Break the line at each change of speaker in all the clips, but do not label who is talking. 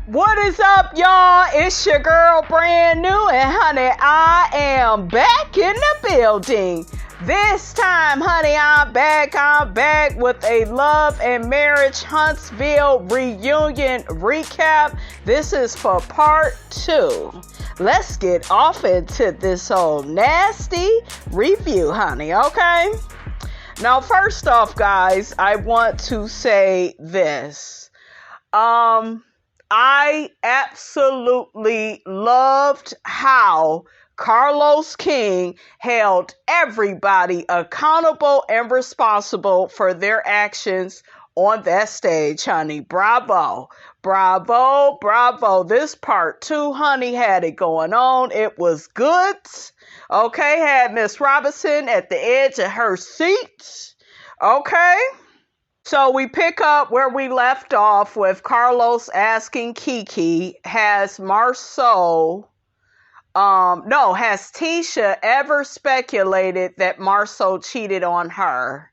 What is up, y'all? It's your girl, brand new, and honey, I am back in the building. This time, honey, I'm back with a Love and Marriage Huntsville reunion recap. This is for part 2. Let's get off into this old nasty review, honey, okay? Now, first off, guys, I want to say this. I absolutely loved how Carlos King held everybody accountable and responsible for their actions on that stage, honey. Bravo. Bravo, bravo. This part 2, honey, had it going on. It was good. Okay, had Miss Robinson at the edge of her seat. Okay. So we pick up where we left off with Carlos asking KEKE, has Tisha ever speculated that Marsau cheated on her?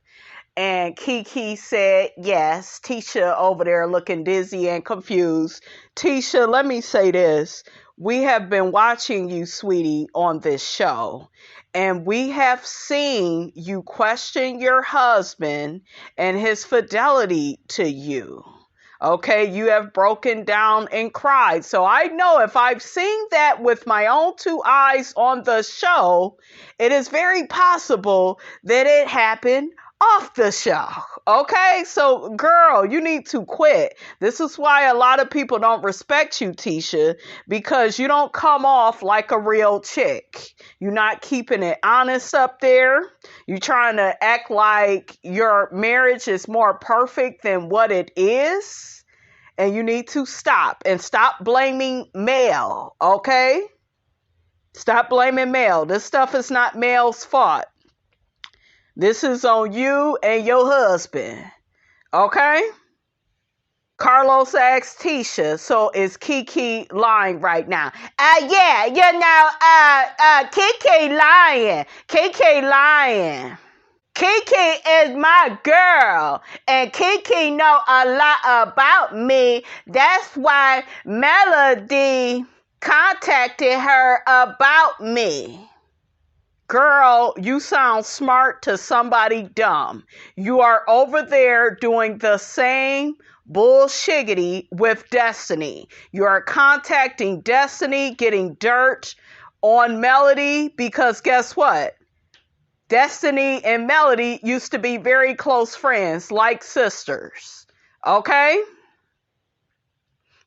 And KEKE said yes. Tisha over there looking dizzy and confused. Tisha, let me say this. We have been watching you, sweetie, on this show. And we have seen you question your husband and his fidelity to you. Okay, you have broken down and cried. So I know if I've seen that with my own 2 eyes on the show, it is very possible that it happened off the show. Okay, so girl, you need to quit. This is why a lot of people don't respect you, Tisha, because you don't come off like a real chick. You're not keeping it honest up there. You're trying to act like your marriage is more perfect than what it is. And you need to stop and stop blaming male. Okay? Stop blaming male. This stuff is not male's fault. This is on you and your husband. Okay? Carlos asks Tisha, so is KEKE lying right now? Yeah, KEKE lying. KEKE lying. KEKE is my girl, and KEKE know a lot about me. That's why Melody contacted her about me. Girl, you sound smart to somebody dumb. You are over there doing the same bullshiggity with Destiny. You are contacting Destiny, getting dirt on Melody, because guess what? Destiny and Melody used to be very close friends, like sisters. Okay?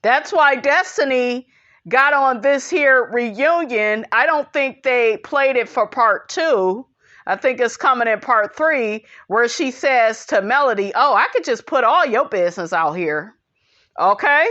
That's why Destiny got on this here reunion. I don't think they played it for part 2. I think it's coming in part 3, where she says to Melody, oh, I could just put all your business out here. Okay?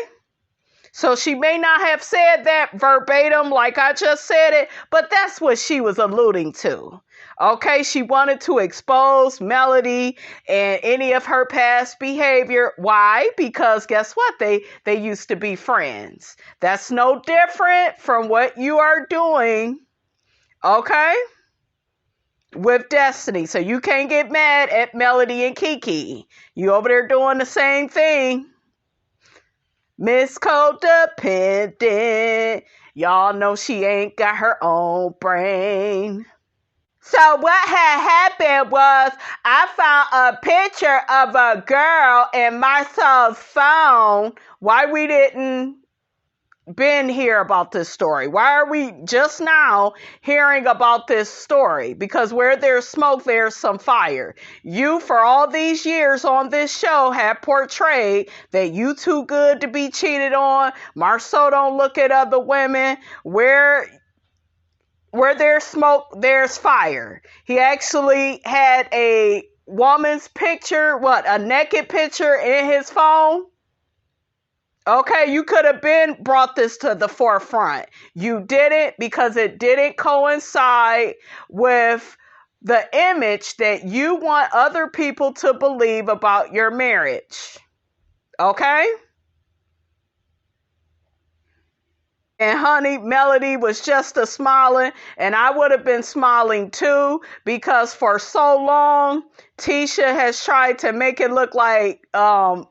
So she may not have said that verbatim like I just said it, but that's what she was alluding to. Okay, she wanted to expose Melody and any of her past behavior. Why? Because guess what? They used to be friends. That's no different from what you are doing, okay, with Destiny. So you can't get mad at Melody and KEKE. You over there doing the same thing. Miss Codependent. Y'all know she ain't got her own brain. So what had happened was I found a picture of a girl in MARSAU'S phone. Why we didn't been hear about this story? Why are we just now hearing about this story? Because where there's smoke, there's some fire. You, for all these years on this show, have portrayed that you too good to be cheated on. Marsau don't look at other women. Where there's smoke, there's fire. He actually had a woman's picture, a naked picture in his phone. Okay, you could have been brought this to the forefront. You didn't, because it didn't coincide with the image that you want other people to believe about your marriage. Okay? And honey, Melody was just a smiling, and I would have been smiling too, because for so long, Tisha has tried to make it look like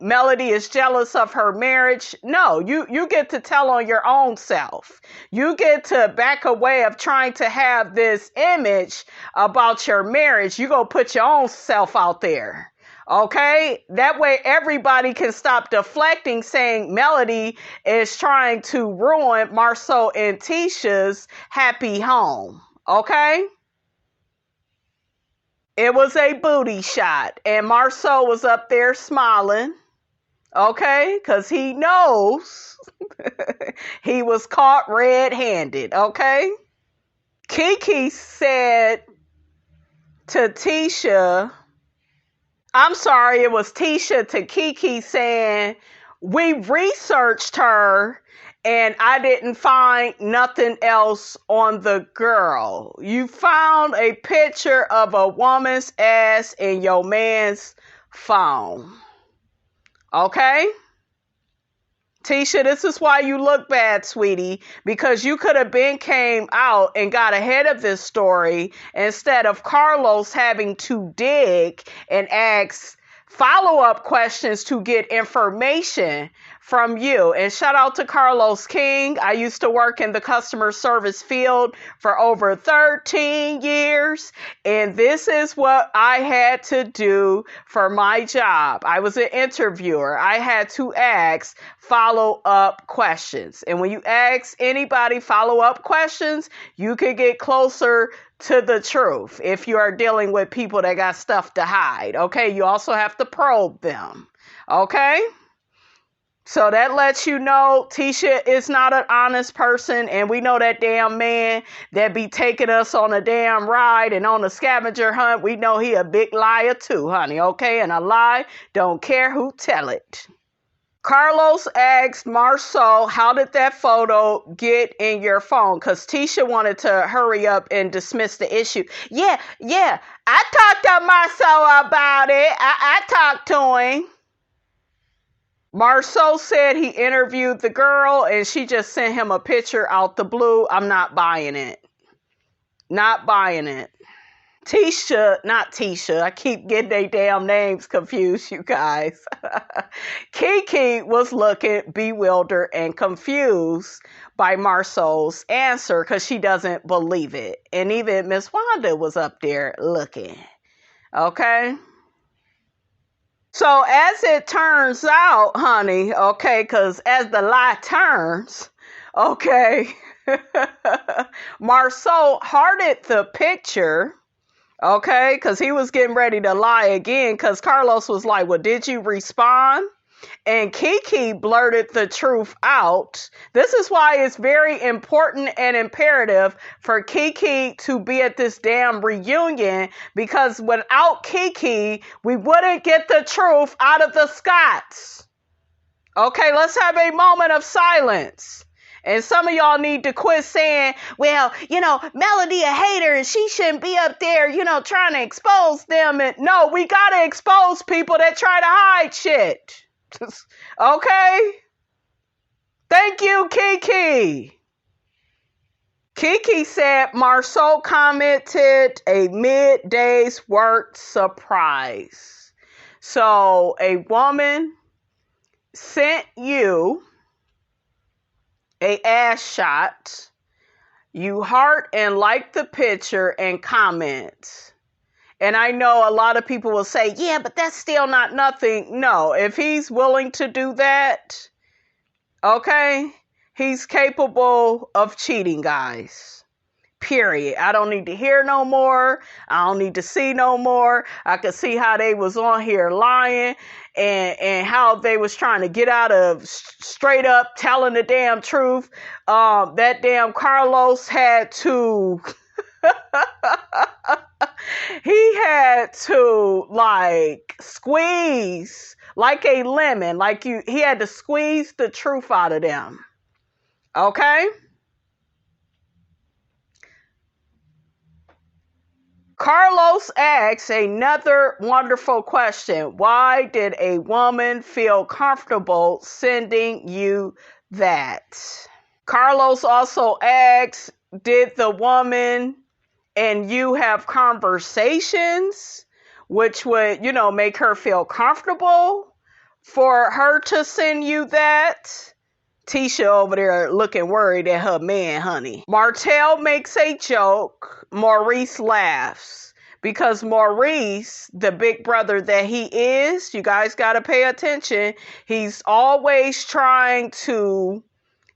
Melody is jealous of her marriage. No, you get to tell on your own self. You get to back away of trying to have this image about your marriage. You go put your own self out there. Okay, that way everybody can stop deflecting, saying Melody is trying to ruin Marsau and Tisha's happy home. Okay, it was a booty shot, and Marsau was up there smiling. Okay, because he knows he was caught red-handed. Okay, KEKE said to Tisha. I'm sorry, it was Tisha to KEKE saying, we researched her and I didn't find nothing else on the girl. You found a picture of a woman's ass in your man's phone. Okay? Tisha, this is why you look bad, sweetie, because you could have came out and got ahead of this story instead of Carlos having to dig and ask follow-up questions to get information from you. And shout out to Carlos King. I used to work in the customer service field for over 13 years, and this is what I had to do for my job. I was an interviewer. I had to ask follow-up questions. And when you ask anybody follow-up questions, you could get closer to the truth if you are dealing with people that got stuff to hide. Okay, you also have to probe them. Okay? So that lets you know Tisha is not an honest person, and we know that damn man that be taking us on a damn ride and on a scavenger hunt. We know he a big liar too, honey, okay? And a lie, don't care who tell it. Carlos asked Marsau, how did that photo get in your phone? Because Tisha wanted to hurry up and dismiss the issue. Yeah, I talked to Marsau about it. I talked to him. Marsau said he interviewed the girl and she just sent him a picture out the blue. I'm not buying it. Not buying it. Not Tisha. I keep getting their damn names confused, you guys. KEKE was looking bewildered and confused by Marsau's answer because she doesn't believe it. And even Miss Wanda was up there looking. Okay? So as it turns out, honey, okay, because as the lie turns, okay, Marsau hearted the picture, okay, because he was getting ready to lie again because Carlos was like, well, did you respond? And KEKE blurted the truth out. This is why it's very important and imperative for KEKE to be at this damn reunion, because without KEKE, we wouldn't get the truth out of the Scotts. Okay, let's have a moment of silence. And some of y'all need to quit saying, well, Melody a hater and she shouldn't be up there, trying to expose them. And no, we got to expose people that try to hide shit. Okay? Thank you, KEKE. KEKE said Marsau commented a midday's work surprise. So a woman sent you a ass shot. You heart and like the picture and comment. And I know a lot of people will say, yeah, but that's still not nothing. No, if he's willing to do that, okay, he's capable of cheating, guys. Period. I don't need to hear no more. I don't need to see no more. I could see how they was on here lying and how they was trying to get out of straight up telling the damn truth. That damn Carlos had to... he had to squeeze like a lemon, he had to squeeze the truth out of them. Okay? Carlos asks another wonderful question. Why did a woman feel comfortable sending you that? Carlos also asks, did the woman and you have conversations which would, make her feel comfortable for her to send you that? Tisha over there looking worried at her man, honey. Martell makes a joke. Maurice laughs. Because Maurice, the big brother that he is, you guys got to pay attention. He's always trying to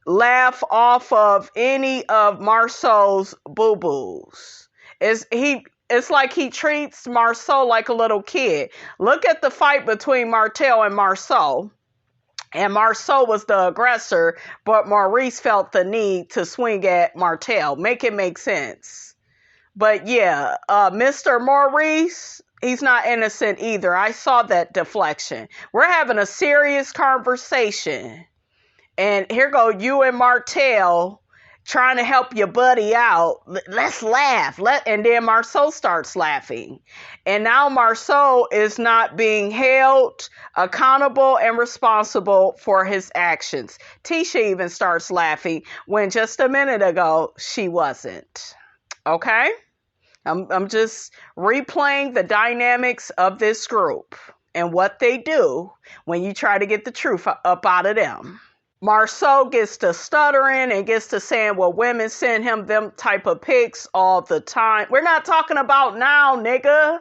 laugh off of any of MARSAU'S boo-boos. It's like he treats MARSAU like a little kid. Look at the fight between Martell and MARSAU. And MARSAU was the aggressor, but Maurice felt the need to swing at Martell. Make it make sense. But yeah, Mr. Maurice, he's not innocent either. I saw that deflection. We're having a serious conversation. And here go you and Martell trying to help your buddy out. Let's laugh. And then MARSAU starts laughing. And now MARSAU is not being held accountable and responsible for his actions. Tisha even starts laughing when just a minute ago she wasn't. Okay? I'm just replaying the dynamics of this group and what they do when you try to get the truth up out of them. MARSAU gets to stuttering and gets to saying, well, women send him them type of pics all the time. We're not talking about now, nigga.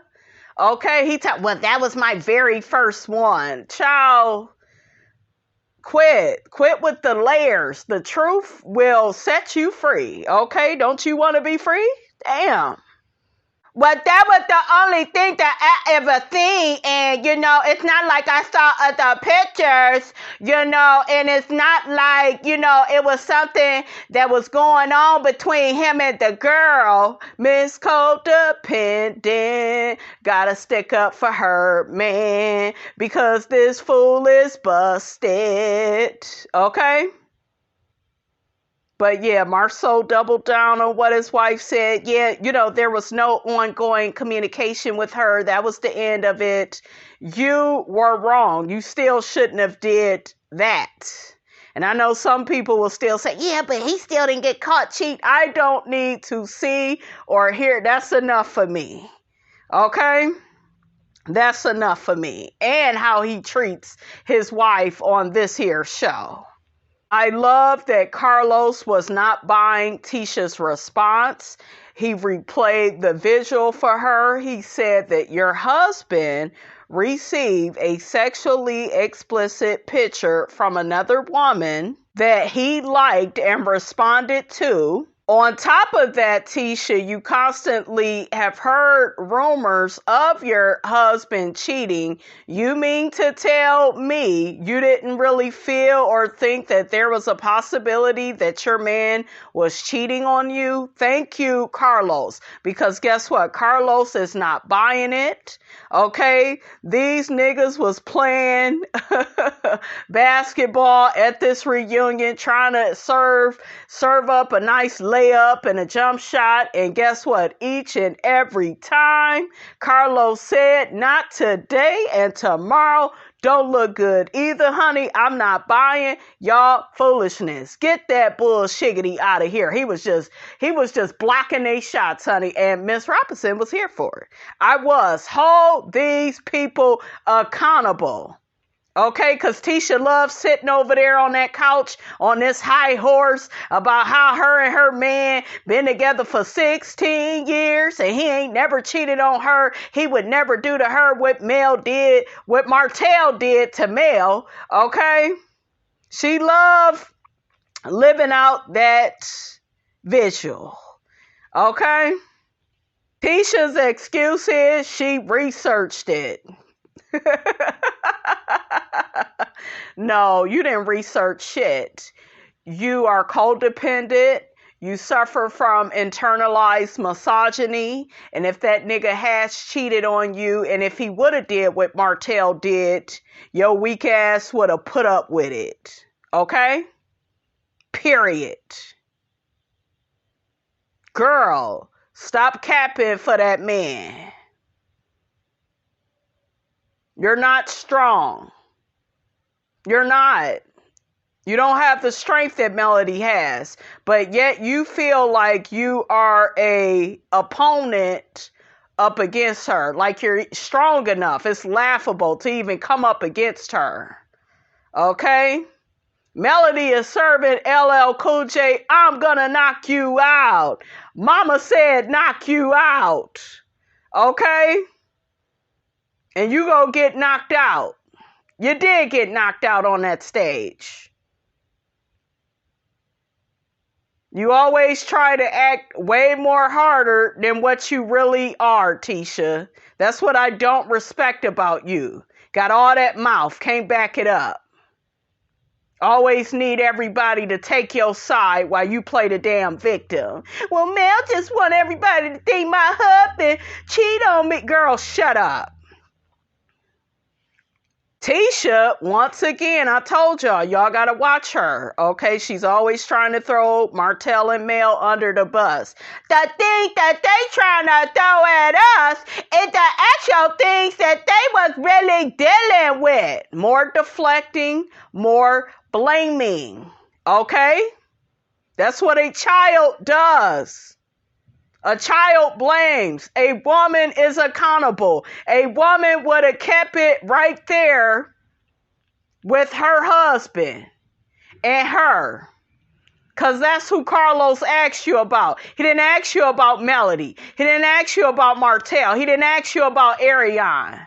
Okay, well, that was my very first one. Child, quit with the layers. The truth will set you free. Okay, don't you want to be free? Damn. But that was the only thing that I ever seen. And, it's not like I saw other pictures, and it's not like, it was something that was going on between him and the girl. Miss Codependent, gotta stick up for her man because this fool is busted. Okay? But yeah, MARSAU doubled down on what his wife said. Yeah, there was no ongoing communication with her. That was the end of it. You were wrong. You still shouldn't have did that. And I know some people will still say, yeah, but he still didn't get caught cheating. I don't need to see or hear. That's enough for me. Okay? That's enough for me. And how he treats his wife on this here show. I love that Carlos was not buying Tisha's response. He replayed the visual for her. He said that your husband received a sexually explicit picture from another woman that he liked and responded to. On top of that, Tisha, you constantly have heard rumors of your husband cheating. You mean to tell me you didn't really feel or think that there was a possibility that your man was cheating on you? Thank you, Carlos. Because guess what? Carlos is not buying it. Okay? These niggas was playing basketball at this reunion, trying to serve up a nice layup and a jump shot, and guess what? Each and every time, Carlos said, not today and tomorrow don't look good either, honey. I'm not buying y'all foolishness. Get that bullshiggity out of here. He was just blocking they shots, honey, and Miss Robinson was here for it. I was. Hold these people accountable. Okay, because Tisha loves sitting over there on that couch on this high horse about how her and her man been together for 16 years and he ain't never cheated on her. He would never do to her what Martell did to Mel. Okay, she loved living out that visual. Okay, Tisha's excuse is she researched it. No, you didn't research shit. You are codependent. You suffer from internalized misogyny. And if that nigga has cheated on you, and if he would have did what Martell did, your weak ass would have put up with it. Okay? Period. Girl, stop capping for that man. You're not strong. You're not. You don't have the strength that Melody has, but yet you feel like you are a opponent up against her, like you're strong enough. It's laughable to even come up against her. Okay? Melody is serving LL Cool J, I'm gonna knock you out. Mama said knock you out. Okay? And you go get knocked out. You did get knocked out on that stage. You always try to act way more harder than what you really are, Tisha. That's what I don't respect about you. Got all that mouth, can't back it up. Always need everybody to take your side while you play the damn victim. Well, Mel just want everybody to think my husband cheat on me. Girl, shut up. Tisha, once again, I told y'all gotta watch her, okay? She's always trying to throw Martell and Mel under the bus. The thing that they trying to throw at us is the actual things that they was really dealing with. More deflecting, more blaming, okay? That's what a child does. A child blames. A woman is accountable. A woman would have kept it right there with her husband and her. Because that's who Carlos asked you about. He didn't ask you about Melody. He didn't ask you about Martell. He didn't ask you about Ariane.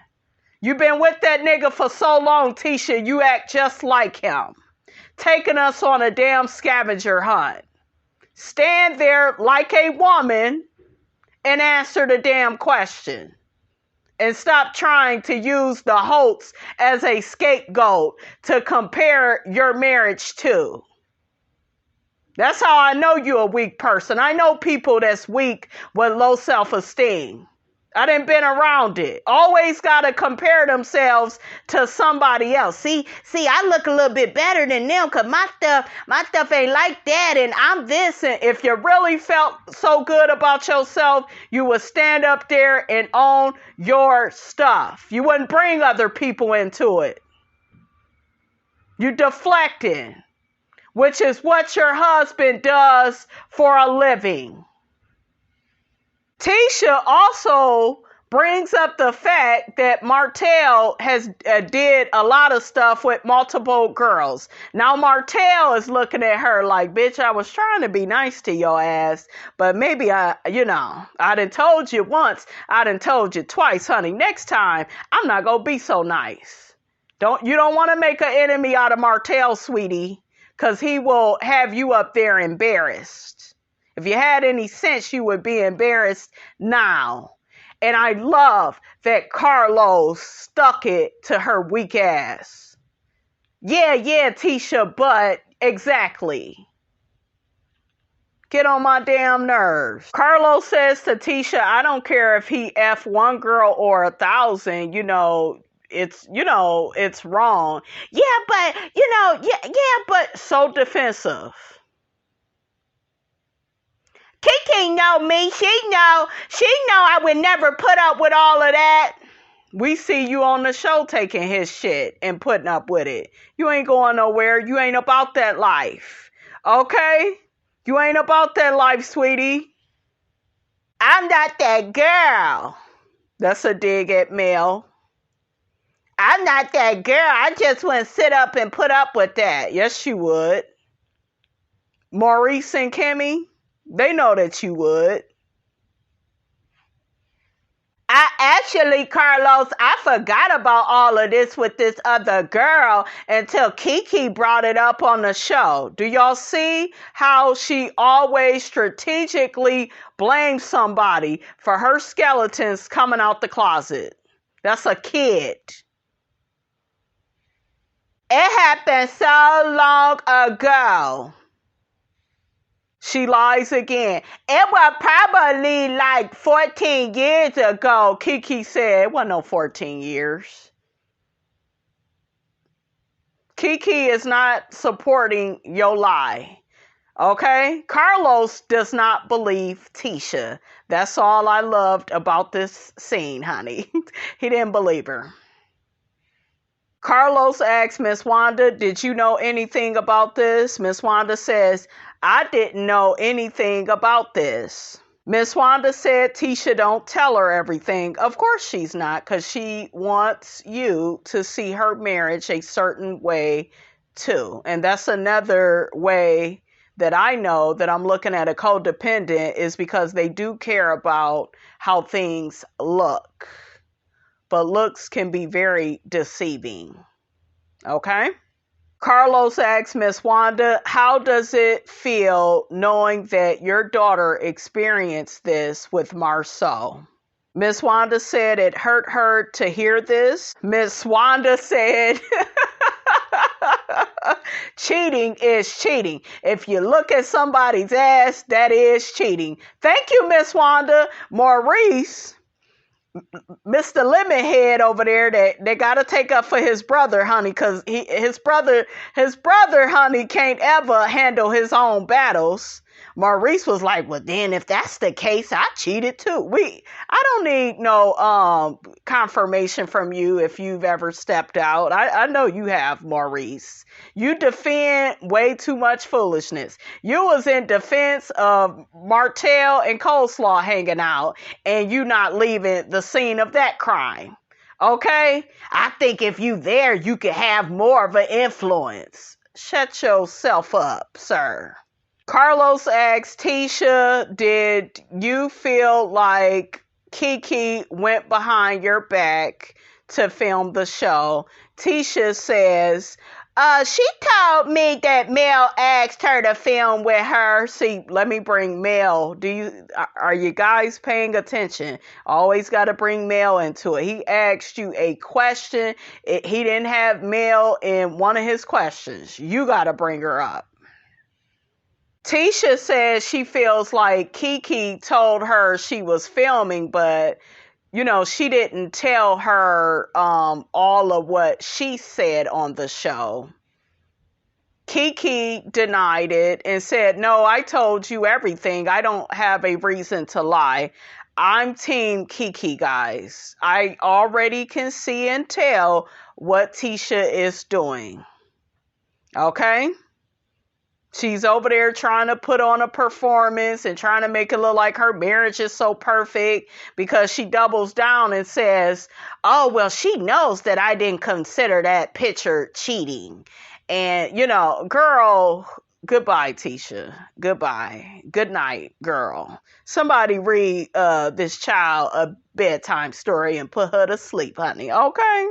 You've been with that nigga for so long, Tisha, you act just like him. Taking us on a damn scavenger hunt. Stand there like a woman and answer the damn question. And stop trying to use the Holtz as a scapegoat to compare your marriage to. That's how I know you're a weak person. I know people that's weak with low self-esteem. I done been around it. Always got to compare themselves to somebody else. See, I look a little bit better than them because my stuff ain't like that and I'm this. And if you really felt so good about yourself, you would stand up there and own your stuff. You wouldn't bring other people into it. You deflecting, which is what your husband does for a living. Tisha also brings up the fact that Martell has did a lot of stuff with multiple girls. Now Martell is looking at her like, bitch, I was trying to be nice to your ass, but maybe I done told you once, I done told you twice, honey. Next time, I'm not gonna be so nice. You don't want to make an enemy out of Martell, sweetie, because he will have you up there embarrassed. If you had any sense, you would be embarrassed now. And I love that Carlos stuck it to her weak ass. Yeah, Tisha, but exactly. Get on my damn nerves. Carlos says to Tisha, I don't care if he F one girl or 1,000, it's wrong. But so defensive. KEKE know me. She know I would never put up with all of that. We see you on the show taking his shit and putting up with it. You ain't going nowhere. You ain't about that life. Okay? You ain't about that life, sweetie. I'm not that girl. That's a dig at Mel. I'm not that girl. I just wouldn't sit up and put up with that. Yes, you would. Maurice and Kimmy, they know that you would. Carlos, I forgot about all of this with this other girl until KEKE brought it up on the show. Do y'all see how she always strategically blames somebody for her skeletons coming out the closet? That's a kid. It happened so long ago. She lies again. It was probably like 14 years ago, KEKE said. It wasn't no 14 years. KEKE is not supporting your lie. Okay? Carlos does not believe Tisha. That's all I loved about this scene, honey. He didn't believe her. Carlos asks Miss Wanda, did you know anything about this? Miss Wanda says, I didn't know anything about this. Miss Wanda said, Tisha, don't tell her everything. Of course she's not, because she wants you to see her marriage a certain way too. And that's another way that I know that I'm looking at a codependent, is because they do care about how things look. But looks can be very deceiving. Okay? Carlos asks Miss Wanda, how does it feel knowing that your daughter experienced this with MARSAU? Miss Wanda said it hurt her to hear this. Miss Wanda said, cheating is cheating. If you look at somebody's ass, that is cheating. Thank you, Miss Wanda. Maurice, Mr. Lemonhead over there, that they got to take up for his brother, honey, because his brother, honey, can't ever handle his own battles. Maurice was like, well, then if that's the case, I cheated too. I don't need no confirmation from you if you've ever stepped out. I know you have, Maurice. You defend way too much foolishness. You was in defense of Martell and Coleslaw hanging out, and you not leaving the scene of that crime. Okay? I think if you there, you could have more of an influence. Shut yourself up, sir. Carlos asks Tisha, did you feel like KEKE went behind your back to film the show? Tisha says, she told me that Mel asked her to film with her. See, let me bring Mel. Are you guys paying attention? Always got to bring Mel into it. He asked you a question. He didn't have Mel in one of his questions. You got to bring her up. Tisha says she feels like KEKE told her she was filming, but, she didn't tell her all of what she said on the show. KEKE denied it and said, no, I told you everything. I don't have a reason to lie. I'm team KEKE, guys. I already can see and tell what Tisha is doing. Okay? She's over there trying to put on a performance and trying to make it look like her marriage is so perfect, because she doubles down and says, oh, well, she knows that I didn't consider that picture cheating. And, girl, goodbye, Tisha. Goodbye. Good night, girl. Somebody read this child a bedtime story and put her to sleep, honey. Okay?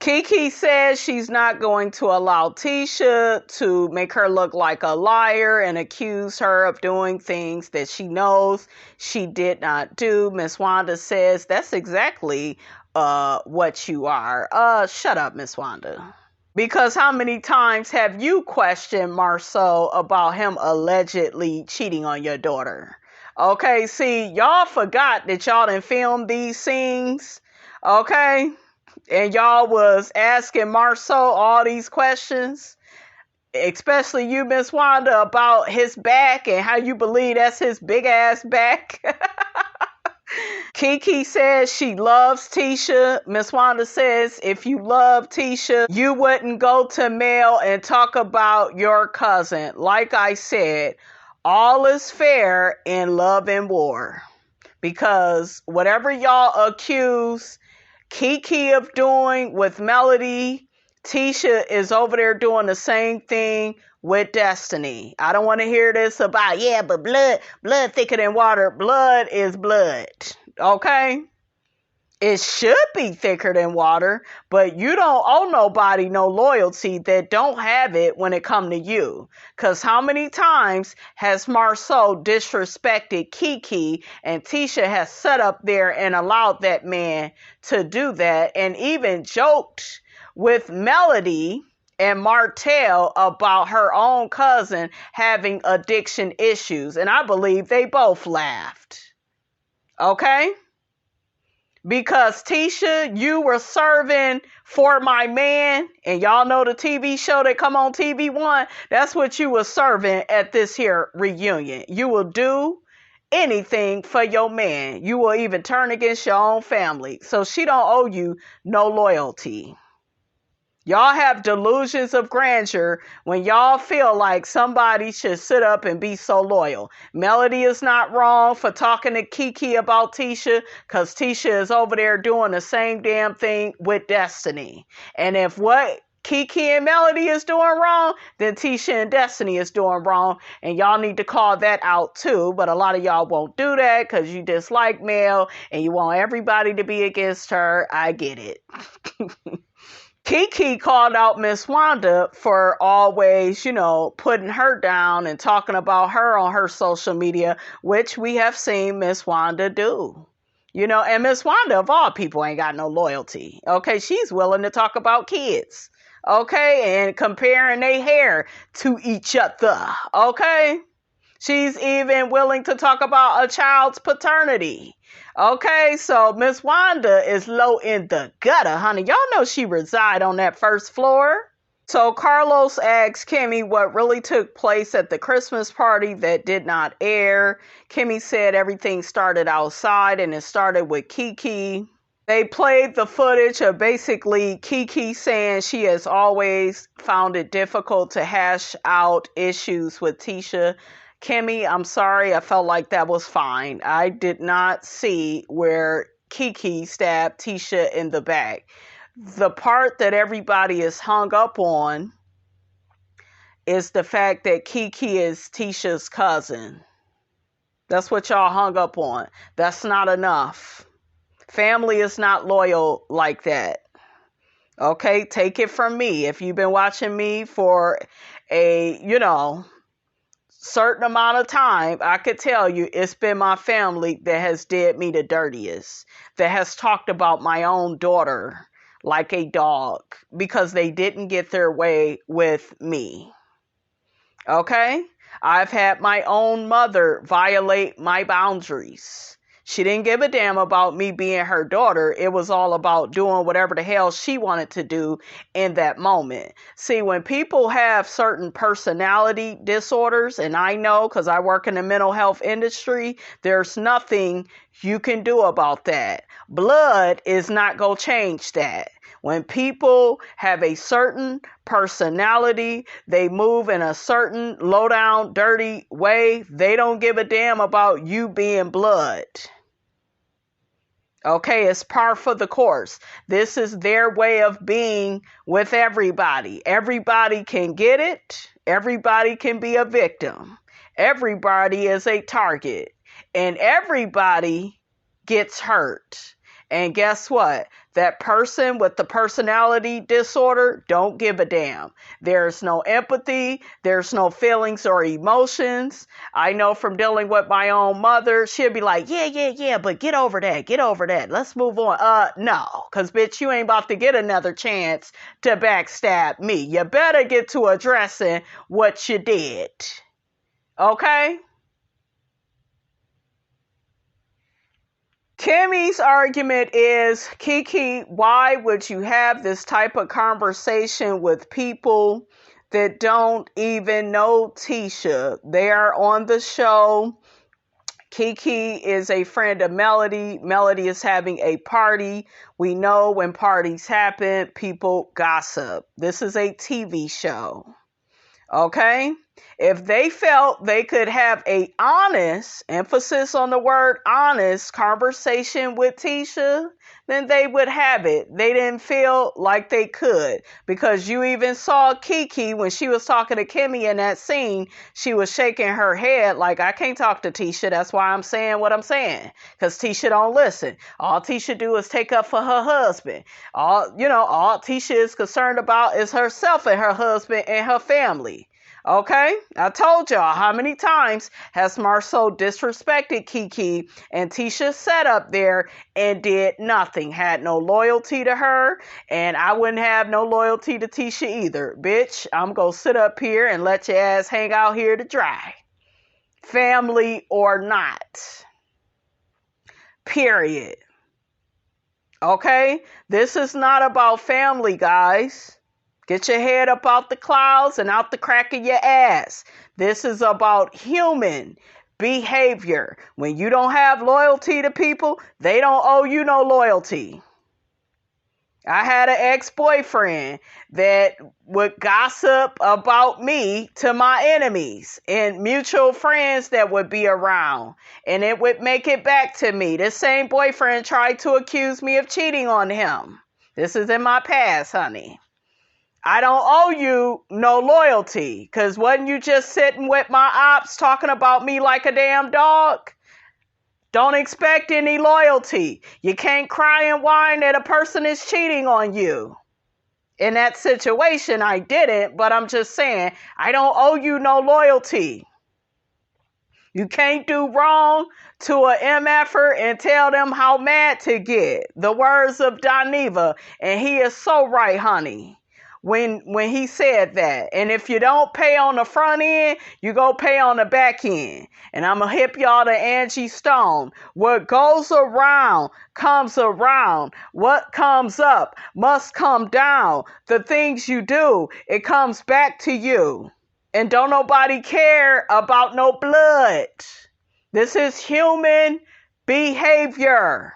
KEKE says she's not going to allow Tisha to make her look like a liar and accuse her of doing things that she knows she did not do. Miss Wanda says that's exactly what you are. Shut up, Miss Wanda. Because how many times have you questioned MARSAU about him allegedly cheating on your daughter? Okay, see, y'all forgot that y'all done filmed these scenes. Okay? And y'all was asking MARSAU all these questions, especially you, Miss Wanda, about his back and how you believe that's his big ass back. KEKE says she loves Tisha. Miss Wanda says, if you love Tisha, you wouldn't go to Mel and talk about your cousin. Like I said, all is fair in love and war. Because whatever y'all accuse KEKE of doing with Melody, Tisha is over there doing the same thing with Destiny. I don't want to hear this about, but blood thicker than water. Blood is blood. Okay? It should be thicker than water, but you don't owe nobody no loyalty that don't have it when it come to you. Because how many times has MARSAU disrespected KEKE, and Tisha has sat up there and allowed that man to do that, and even joked with Melody and Martell about her own cousin having addiction issues. And I believe they both laughed. Okay? Because Tisha, you were serving For My Man, and y'all know the TV show that come on TV1, that's what you were serving at this here reunion. You will do anything for your man. You will even turn against your own family. So she don't owe you no loyalty. Y'all have delusions of grandeur when y'all feel like somebody should sit up and be so loyal. Melody is not wrong for talking to KEKE about Tisha, because Tisha is over there doing the same damn thing with Destiny. And if what KEKE and Melody is doing wrong, then Tisha and Destiny is doing wrong. And y'all need to call that out too. But a lot of y'all won't do that because you dislike Mel and you want everybody to be against her. I get it. KEKE called out Miss Wanda for always, putting her down and talking about her on her social media, which we have seen Miss Wanda do. And Miss Wanda, of all people, ain't got no loyalty. Okay, she's willing to talk about kids. Okay, and comparing their hair to each other. Okay, she's even willing to talk about a child's paternity. Okay, so Miss Wanda is low in the gutter, honey. Y'all know she reside on that first floor. So Carlos asked Kimmy what really took place at the Christmas party that did not air. Kimmy said everything started outside and it started with KEKE. They played the footage of basically KEKE saying she has always found it difficult to hash out issues with Tisha. Kimmy, I'm sorry, I felt like that was fine. I did not see where KEKE stabbed Tisha in the back. The part that everybody is hung up on is the fact that KEKE is Tisha's cousin. That's what y'all hung up on. That's not enough. Family is not loyal like that. Okay, take it from me. If you've been watching me for a, certain amount of time, I could tell you it's been my family that has did me the dirtiest, that has talked about my own daughter like a dog because they didn't get their way with me. Okay? I've had my own mother violate my boundaries. She didn't give a damn about me being her daughter. It was all about doing whatever the hell she wanted to do in that moment. See, when people have certain personality disorders, and I know because I work in the mental health industry, there's nothing you can do about that. Blood is not going to change that. When people have a certain personality, they move in a certain low down, dirty way, they don't give a damn about you being blood. Okay, it's par for the course. This is their way of being with everybody. Everybody can get it. Everybody can be a victim. Everybody is a target. And everybody gets hurt. And guess what? That person with the personality disorder don't give a damn. There's no empathy. There's no feelings or emotions. I know from dealing with my own mother, she'll be like, yeah, but get over that. Let's move on. No, because bitch, you ain't about to get another chance to backstab me. You better get to addressing what you did. Okay? Kimmy's argument is, KEKE, why would you have this type of conversation with people that don't even know Tisha? They are on the show. KEKE is a friend of Melody. Melody is having a party. We know when parties happen, people gossip. This is a TV show. Okay? If they felt they could have a honest, emphasis on the word honest, conversation with Tisha, then they would have it. They didn't feel like they could, because you even saw KEKE when she was talking to Kimmy in that scene, she was shaking her head like, I can't talk to Tisha. That's why I'm saying what I'm saying, because Tisha don't listen. All Tisha do is take up for her husband. All Tisha is concerned about is herself and her husband and her family. Okay, I told y'all how many times has MARSAU disrespected KEKE, and Tisha sat up there and did nothing, had no loyalty to her, and I wouldn't have no loyalty to Tisha either. Bitch, I'm gonna sit up here and let your ass hang out here to dry. Family or not. Period. Okay, this is not about family, guys. Get your head up out the clouds and out the crack of your ass. This is about human behavior. When you don't have loyalty to people, they don't owe you no loyalty. I had an ex-boyfriend that would gossip about me to my enemies and mutual friends that would be around, and it would make it back to me. This same boyfriend tried to accuse me of cheating on him. This is in my past, honey. I don't owe you no loyalty, because wasn't you just sitting with my ops talking about me like a damn dog? Don't expect any loyalty. You can't cry and whine that a person is cheating on you. In that situation, I didn't, but I'm just saying, I don't owe you no loyalty. You can't do wrong to a MFer and tell them how mad to get. The words of Doniva, and he is so right, honey, when he said that. And if you don't pay on the front end, you go pay on the back end. And I'm going to hip y'all to Angie Stone. What goes around comes around. What comes up must come down. The things you do, it comes back to you. And don't nobody care about no blood. This is human behavior.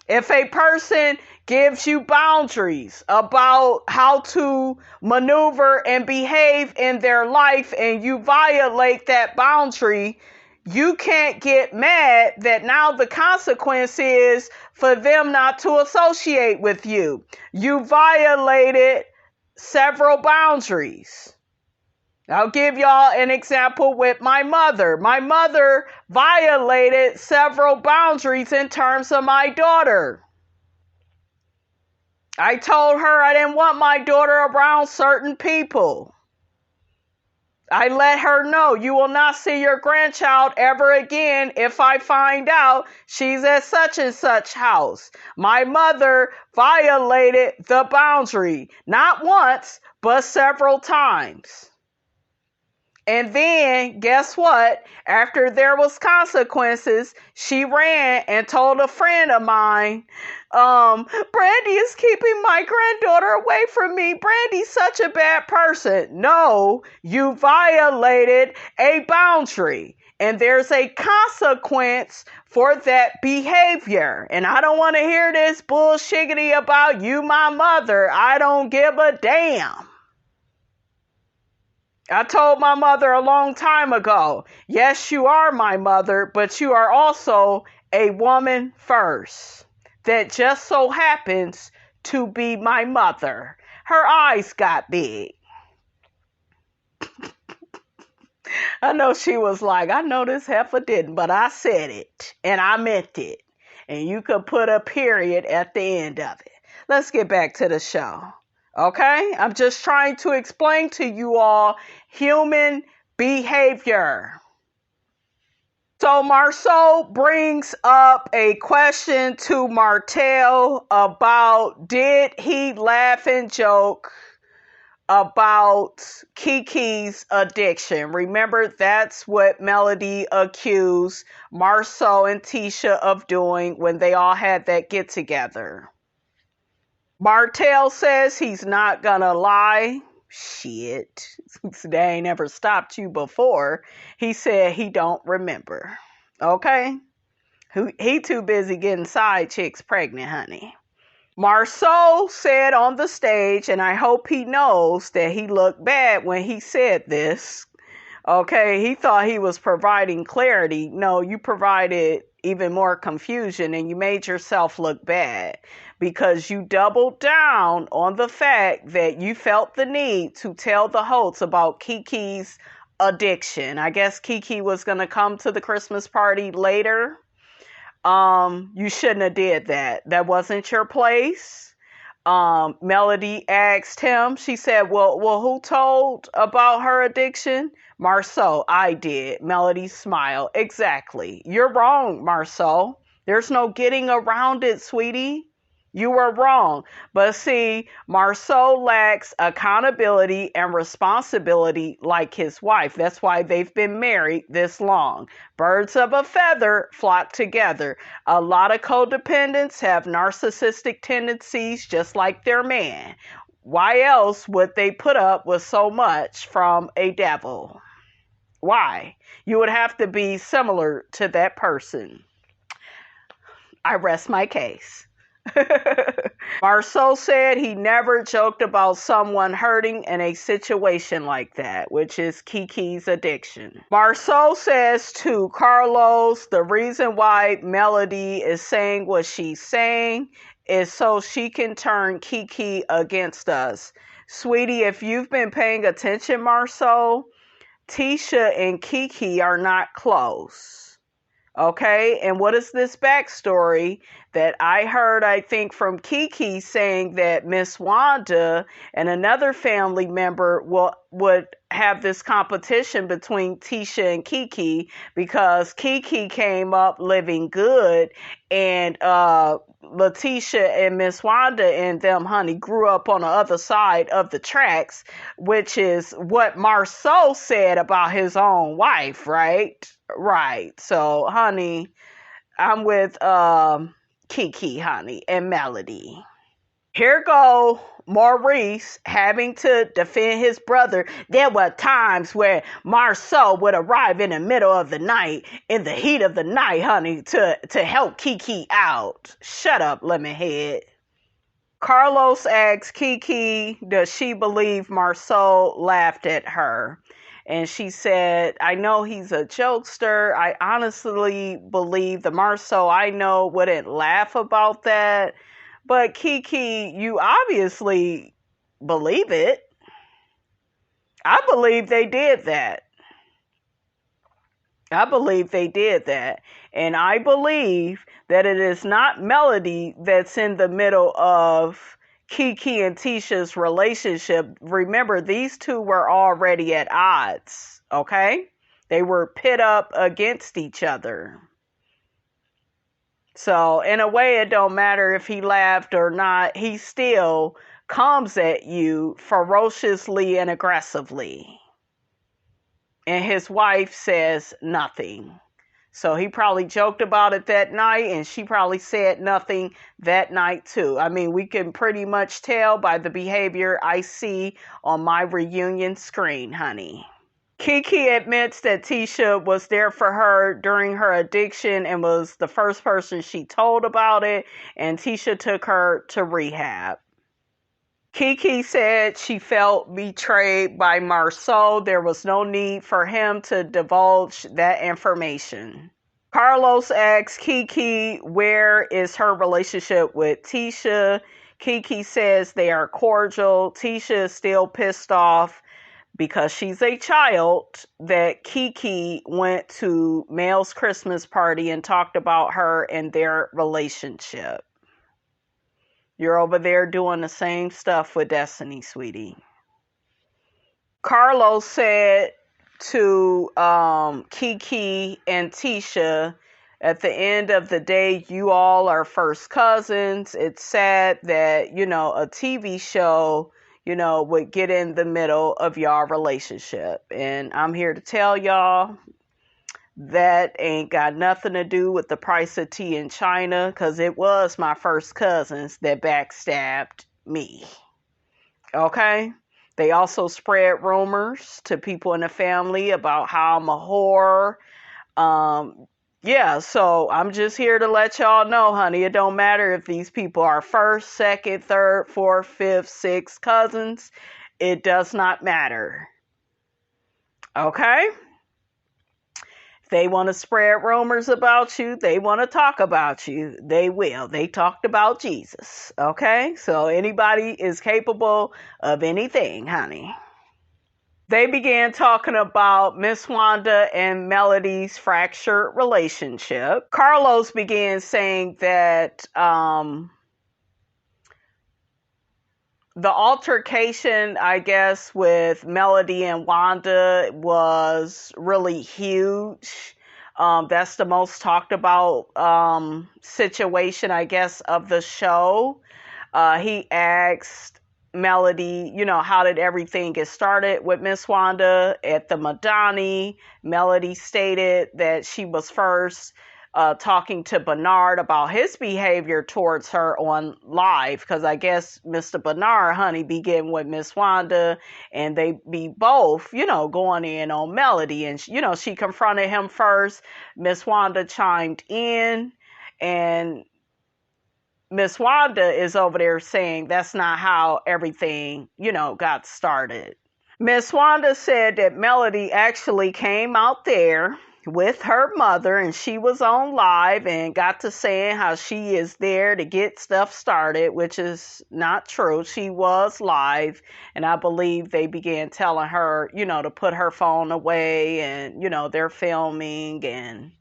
If a person gives you boundaries about how to maneuver and behave in their life and you violate that boundary, you can't get mad that now the consequence is for them not to associate with you. You violated several boundaries. I'll give y'all an example with my mother. My mother violated several boundaries in terms of my daughter. I told her I didn't want my daughter around certain people. I let her know, you will not see your grandchild ever again if I find out she's at such and such house. My mother violated the boundary, not once, but several times. And then, guess what? After there was consequences, she ran and told a friend of mine, Brandy is keeping my granddaughter away from me. Brandy's such a bad person. No, you violated a boundary. And there's a consequence for that behavior. And I don't want to hear this bullshiggity about you, my mother. I don't give a damn. I told my mother a long time ago, yes, you are my mother, but you are also a woman first that just so happens to be my mother. Her eyes got big. I know she was like, I know this heifer didn't, but I said it and I meant it. And you could put a period at the end of it. Let's get back to the show. Okay? I'm just trying to explain to you all human behavior. So Marsau brings up a question to Martell about, did he laugh and joke about KEKE's addiction? Remember, that's what Melody accused Marsau and Tisha of doing when they all had that get together. Martell says he's not gonna lie. Shit, they ain't ever stopped you before. He said he don't remember. Okay? He too busy getting side chicks pregnant, honey. Marsau said on the stage, and I hope he knows that he looked bad when he said this. Okay, he thought he was providing clarity. No, you provided even more confusion and you made yourself look bad because you doubled down on the fact that you felt the need to tell the hosts about KEKE's addiction. I guess KEKE was going to come to the Christmas party later. You shouldn't have did that. That wasn't your place. Melody asked him, she said, well, who told about her addiction? Marsau, I did. Melody smiled. Exactly. You're wrong, Marsau. There's no getting around it, sweetie. You were wrong. But see, Marsau lacks accountability and responsibility like his wife. That's why they've been married this long. Birds of a feather flock together. A lot of codependents have narcissistic tendencies just like their man. Why else would they put up with so much from a devil? Why? You would have to be similar to that person. I rest my case. Marsau said he never joked about someone hurting in a situation like that, which is KeKe's addiction. Marsau says to Carlos, the reason why Melody is saying what she's saying is so she can turn KeKe against us. Sweetie, if you've been paying attention, Marsau, Tisha and KeKe are not close. Okay, and what is this backstory that I heard, I think, from KeKe saying that Miss Wanda and another family member would have this competition between Tisha and KeKe because KeKe came up living good and Letitia and Miss Wanda and them, honey, grew up on the other side of the tracks, which is what Marsau said about his own wife, right? Right. So, honey, I'm with KeKe, honey, and Melody. Here go Maurice having to defend his brother. There were times where Marsau would arrive in the middle of the night, in the heat of the night, honey, to help KeKe out. Shut up, Lemonhead. Carlos asks KeKe, does she believe Marsau laughed at her? And she said, I know he's a jokester. I honestly believe the Marsau I know wouldn't laugh about that. But KeKe, you obviously believe it. I believe they did that. I believe they did that. And I believe that it is not Melody that's in the middle of KeKe and Tisha's relationship. Remember, these two were already at odds, okay? They were pit up against each other. So, in a way, it don't matter if he laughed or not. He still comes at you ferociously and aggressively. And his wife says nothing. So he probably joked about it that night, and she probably said nothing that night too. I mean, we can pretty much tell by the behavior I see on my reunion screen, honey. KeKe admits that Tisha was there for her during her addiction and was the first person she told about it, and Tisha took her to rehab. KeKe said she felt betrayed by Marsau. There was no need for him to divulge that information. Carlos asks KeKe where is her relationship with Tisha. KeKe says they are cordial. Tisha is still pissed off because she's a child that KeKe went to Mel's Christmas party and talked about her and their relationship. You're over there doing the same stuff with Destiny, sweetie. Carlos said to KeKe and Tisha, at the end of the day, you all are first cousins. It's sad that, a TV show, would get in the middle of y'all relationship. And I'm here to tell y'all, that ain't got nothing to do with the price of tea in China, because it was my first cousins that backstabbed me. Okay? They also spread rumors to people in the family about how I'm a whore. So I'm just here to let y'all know, honey, it don't matter if these people are first, second, third, fourth, fifth, sixth cousins. It does not matter. Okay? They want to spread rumors about you. They want to talk about you. They will. They talked about Jesus. Okay? So anybody is capable of anything, honey. They began talking about Miss Wanda and Melody's fractured relationship. Carlos began saying that the altercation, I guess, with Melody and Wanda was really huge. That's the most talked about situation, I guess, of the show. He asked Melody, how did everything get started with Miss Wanda at the Madani? Melody stated that she was first talking to Bernard about his behavior towards her on live, because I guess Mr. Bernard, honey, began with Miss Wanda, and they be both, going in on Melody, and she confronted him first. Miss Wanda chimed in, and Miss Wanda is over there saying that's not how everything, got started. Miss Wanda said that Melody actually came out there with her mother and she was on live and got to saying how she is there to get stuff started, which is not true. She was live, and I believe they began telling her, to put her phone away, and, they're filming. And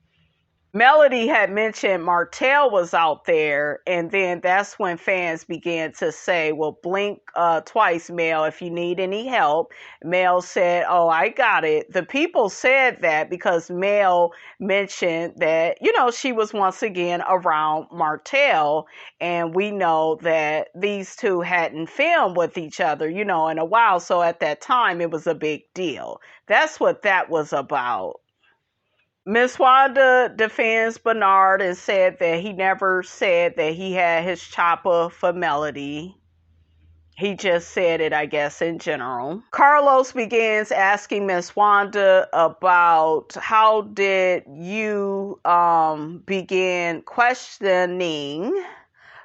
Melody had mentioned Martell was out there, and then that's when fans began to say, well, blink twice, Mel, if you need any help. Mel said, oh, I got it. The people said that because Mel mentioned that, she was once again around Martell, and we know that these two hadn't filmed with each other, in a while. So at that time, it was a big deal. That's what that was about. Miss Wanda defends Bernard and said that he never said that he had his chopper for Melody. He just said it, I guess, in general. Carlos begins asking Miss Wanda about how did you begin questioning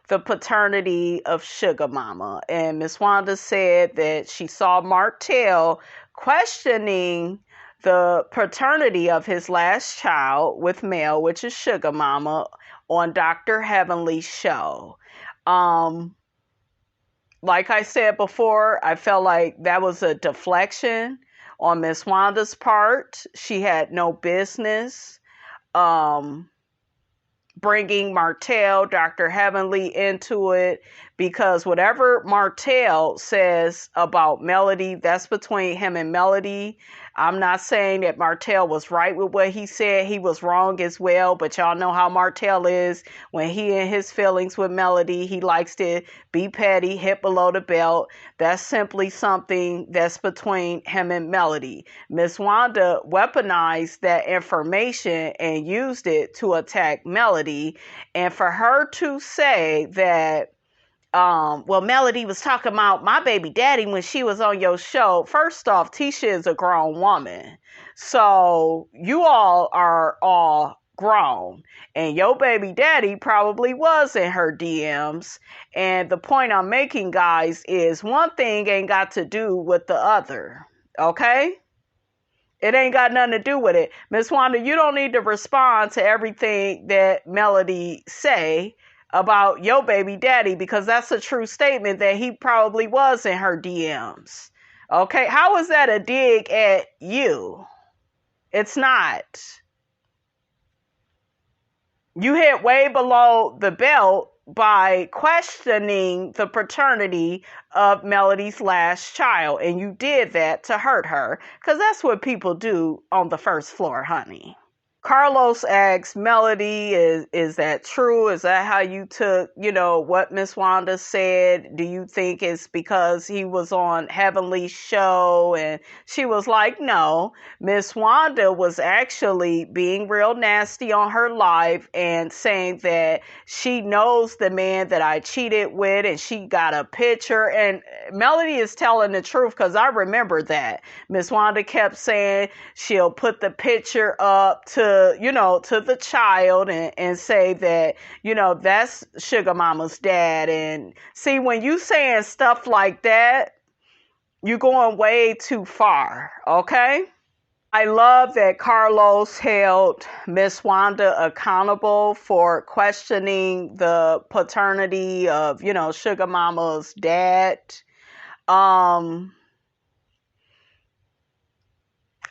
the paternity of Sugar Mama. And Miss Wanda said that she saw Martell questioning the paternity of his last child with Mel, which is Sugar Mama, on Dr. Heavenly's show. Like I said before, I felt like that was a deflection on Miss Wanda's part. She had no business bringing Martell, Dr. Heavenly into it, because whatever Martell says about Melody, that's between him and Melody. I'm not saying that Martell was right with what he said. He was wrong as well, but y'all know how Martell is. When he in his feelings with Melody, he likes to be petty, hit below the belt. That's simply something that's between him and Melody. Miss Wanda weaponized that information and used it to attack Melody. And for her to say that, well, Melody was talking about my baby daddy when she was on your show. First off, Tisha is a grown woman. So you all are all grown. And your baby daddy probably was in her DMs. And the point I'm making, guys, is one thing ain't got to do with the other. Okay? It ain't got nothing to do with it. Miss Wanda, you don't need to respond to everything that Melody say about your baby daddy, because that's a true statement that he probably was in her DMs. Okay? How is that a dig at you? It's not. You hit way below the belt by questioning the paternity of Melody's last child, and you did that to hurt her, because that's what people do on the first floor, honey. Carlos asks Melody, is that true? Is that how you took, what Miss Wanda said? Do you think it's because he was on Heavenly's show? And she was like, no. Miss Wanda was actually being real nasty on her live and saying that she knows the man that I cheated with, and she got a picture. And Melody is telling the truth, because I remember that. Miss Wanda kept saying she'll put the picture up to the child and say that, that's Sugar Mama's dad. And see, when you saying stuff like that, you're going way too far. Okay? I love that Carlos held Miss Wanda accountable for questioning the paternity of, Sugar Mama's dad.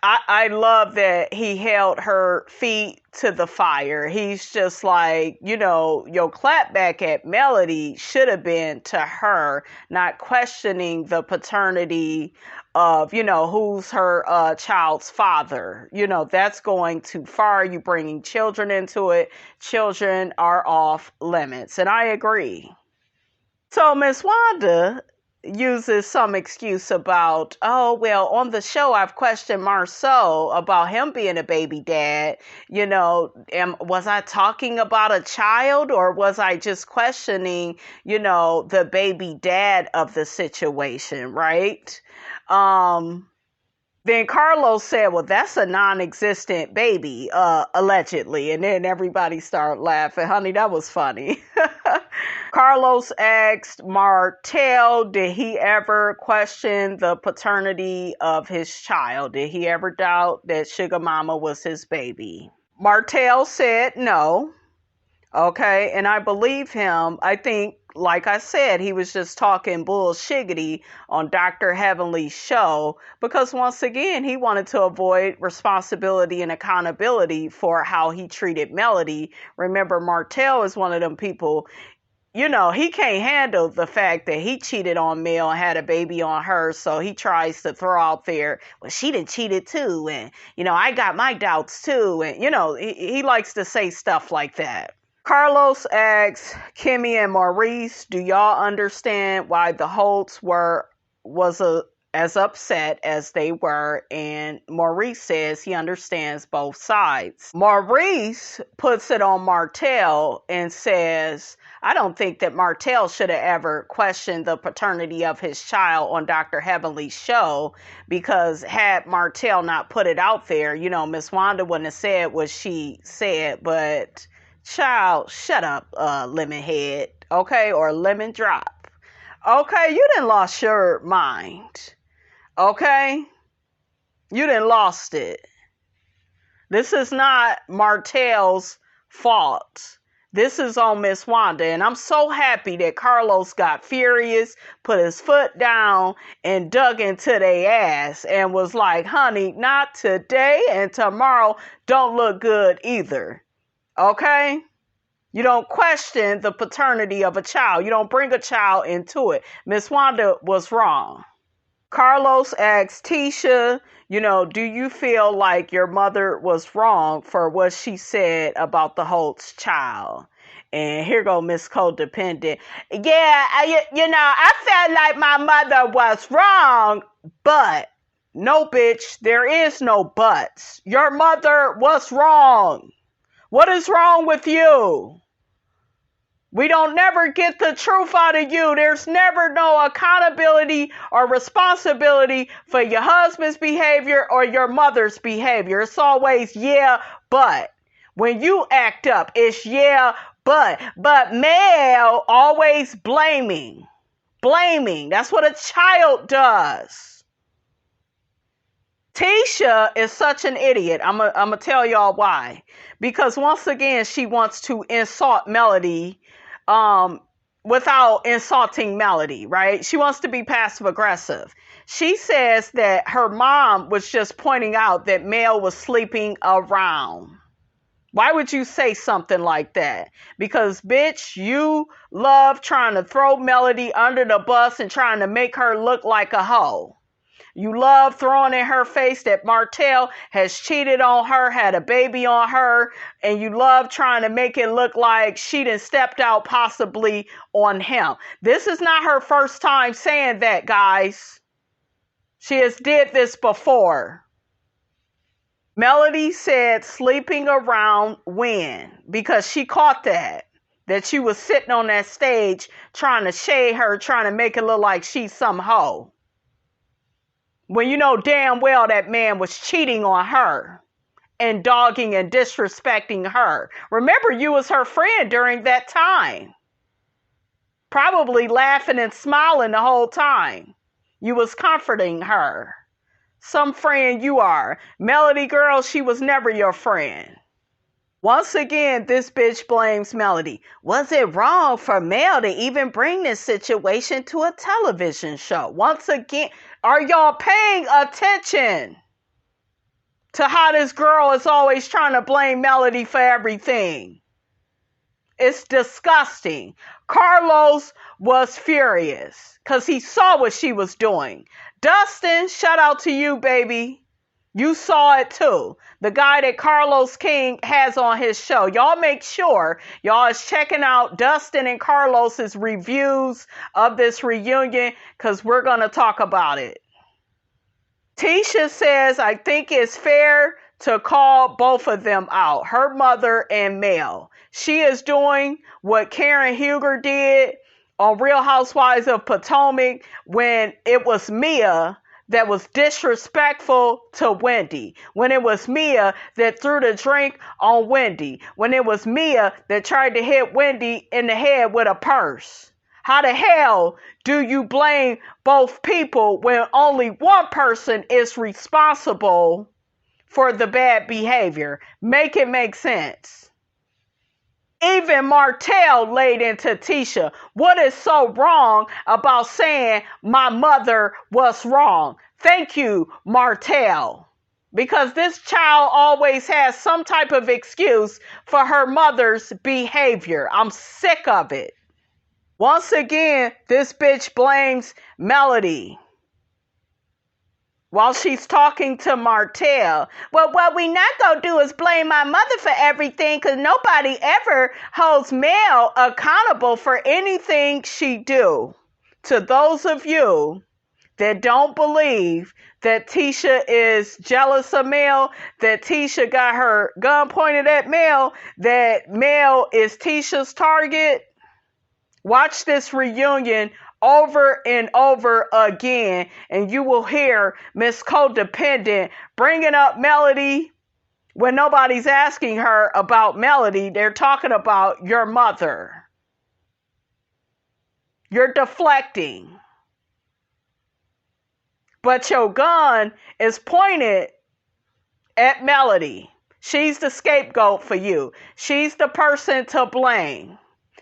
I love that he held her feet to the fire. He's just like, your clap back at Melody should have been to her, not questioning the paternity of, who's her child's father. That's going too far. You bringing children into it. Children are off limits. And I agree. So Miss Wanda uses some excuse about, oh, well, on the show, I've questioned MARSAU'S about him being a baby dad. Was I talking about a child, or was I just questioning, the baby dad of the situation, right? Then Carlos said, well, that's a non-existent baby, allegedly. And then everybody started laughing. Honey, that was funny. Carlos asked Martell, did he ever question the paternity of his child? Did he ever doubt that Sugar Mama was his baby? Martell said no. Okay, and I believe him. I think, like I said, he was just talking bullshiggity on Dr. Heavenly's show because, once again, he wanted to avoid responsibility and accountability for how he treated Melody. Remember, Martell is one of them people, you know, he can't handle the fact that he cheated on Mel and had a baby on her, so he tries to throw out there, well, she done cheated too, and, you know, I got my doubts too, and, you know, he likes to say stuff like that. Carlos asks Kimmy and Maurice, do y'all understand why the Holtz was as upset as they were? And Maurice says he understands both sides. Maurice puts it on Martell and says, I don't think that Martell should have ever questioned the paternity of his child on Dr. Heavenly's show, because had Martell not put it out there, you know, Miss Wanda wouldn't have said what she said, but... Child, shut up, lemon head, okay, or lemon drop. Okay, you done lost your mind. Okay? You done lost it. This is not Martell's fault. This is on Miss Wanda, and I'm so happy that Carlos got furious, put his foot down, and dug into their ass, and was like, honey, not today, and tomorrow don't look good either. Okay? You don't question the paternity of a child. You don't bring a child into it. Miss Wanda was wrong. Carlos asked Tisha, you know, do you feel like your mother was wrong for what she said about the Holtz child? And here go Miss Codependent. Yeah, I felt like my mother was wrong, but no, bitch, there is no buts. Your mother was wrong. What is wrong with you? We don't never get the truth out of you. There's never no accountability or responsibility for your husband's behavior or your mother's behavior. It's always yeah, but. When you act up, it's yeah, but. But Mel always blaming. Blaming. That's what a child does. Tisha is such an idiot. I'm gonna tell y'all why. Because once again, she wants to insult Melody without insulting Melody, right? She wants to be passive aggressive. She says that her mom was just pointing out that Mel was sleeping around. Why would you say something like that? Because, bitch, you love trying to throw Melody under the bus and trying to make her look like a hoe. You love throwing in her face that Martell has cheated on her, had a baby on her, and you love trying to make it look like she done stepped out possibly on him. This is not her first time saying that, guys. She has did this before. Melody said sleeping around when? Because she caught that she was sitting on that stage trying to shade her, trying to make it look like she's some hoe. When you know damn well that man was cheating on her and dogging and disrespecting her. Remember, you was her friend during that time. Probably laughing and smiling the whole time. You was comforting her. Some friend you are. Melody girl, she was never your friend. Once again, this bitch blames Melody. Was it wrong for Mel to even bring this situation to a television show? Once again, are y'all paying attention to how this girl is always trying to blame Melody for everything? It's disgusting. Carlos was furious because he saw what she was doing. Dustin, shout out to you, baby. You saw it too. The guy that Carlos King has on his show. Y'all make sure y'all is checking out Dustin and Carlos's reviews of this reunion, because we're going to talk about it. Tisha says, I think it's fair to call both of them out, her mother and Mel. She is doing what Karen Huger did on Real Housewives of Potomac when it was Mia that was disrespectful to Wendy, when it was Mia that threw the drink on Wendy, when it was Mia that tried to hit Wendy in the head with a purse. How the hell do you blame both people when only one person is responsible for the bad behavior? Make it make sense. Even Martell laid into Tisha. What is so wrong about saying my mother was wrong? Thank you, Martell. Because this child always has some type of excuse for her mother's behavior. I'm sick of it. Once again, this bitch blames Melody while she's talking to Martell. Well, what we not gonna do is blame my mother for everything, because nobody ever holds Mel accountable for anything she do. To those of you that don't believe that Tisha is jealous of Mel, that Tisha got her gun pointed at Mel, that Mel is Tisha's target, watch this reunion over and over again, and you will hear Miss Codependent bringing up Melody when nobody's asking her about Melody. They're talking about your mother. You're deflecting. But your gun is pointed at Melody. She's the scapegoat for you. She's the person to blame.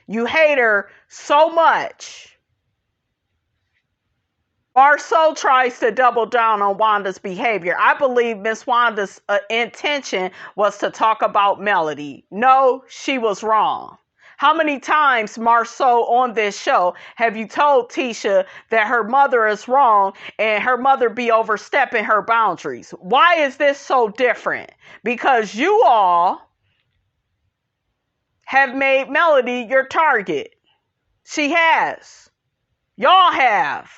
You hate her so much. Marsau tries to double down on Wanda's behavior. I believe Miss Wanda's intention was to talk about Melody. No, she was wrong. How many times, Marsau, on this show have you told Tisha that her mother is wrong and her mother be overstepping her boundaries? Why is this so different? Because you all have made Melody your target. She has. Y'all have.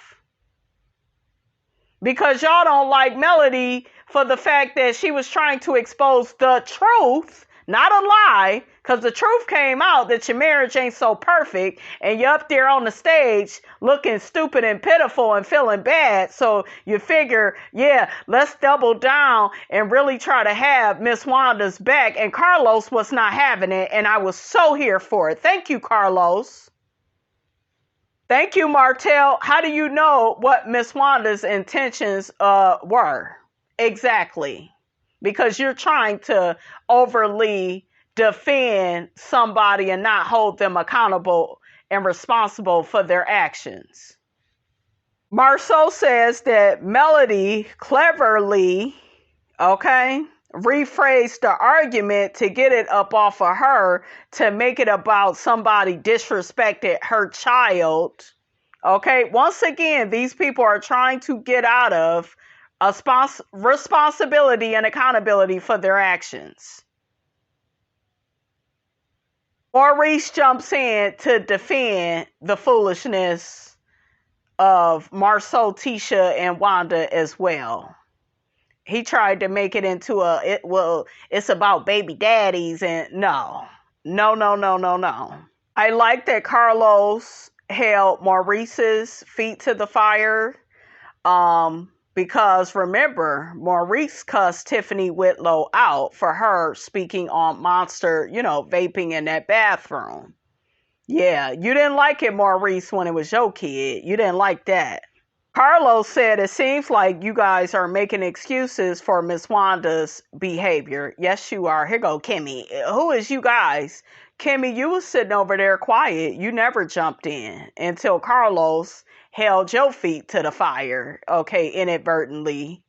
Because y'all don't like Melody for the fact that she was trying to expose the truth, not a lie, because the truth came out that your marriage ain't so perfect, and you're up there on the stage looking stupid and pitiful and feeling bad. So you figure, yeah, let's double down and really try to have Miss Wanda's back. And Carlos was not having it, and I was so here for it. Thank you, Carlos. Thank you, Martell. How do you know what Miss Wanda's intentions were? Exactly. Because you're trying to overly defend somebody and not hold them accountable and responsible for their actions. Marsau says that Melody cleverly, rephrased the argument to get it up off of her, to make it about somebody disrespected her child. Once again, these people are trying to get out of a responsibility and accountability for their actions. Maurice jumps in to defend the foolishness of Marsau, Tisha, and Wanda as well. He tried to make it into it's about baby daddies, and no. I like that Carlos held Maurice's feet to the fire, because remember, Maurice cussed Tiffany Whitlow out for her speaking on Monster, vaping in that bathroom. Yeah, you didn't like it, Maurice, when it was your kid. You didn't like that. Carlos said, it seems like you guys are making excuses for Miss Wanda's behavior. Yes, you are. Here go Kimmy. Who is you guys? Kimmy, you was sitting over there quiet. You never jumped in until Carlos held your feet to the fire. Inadvertently.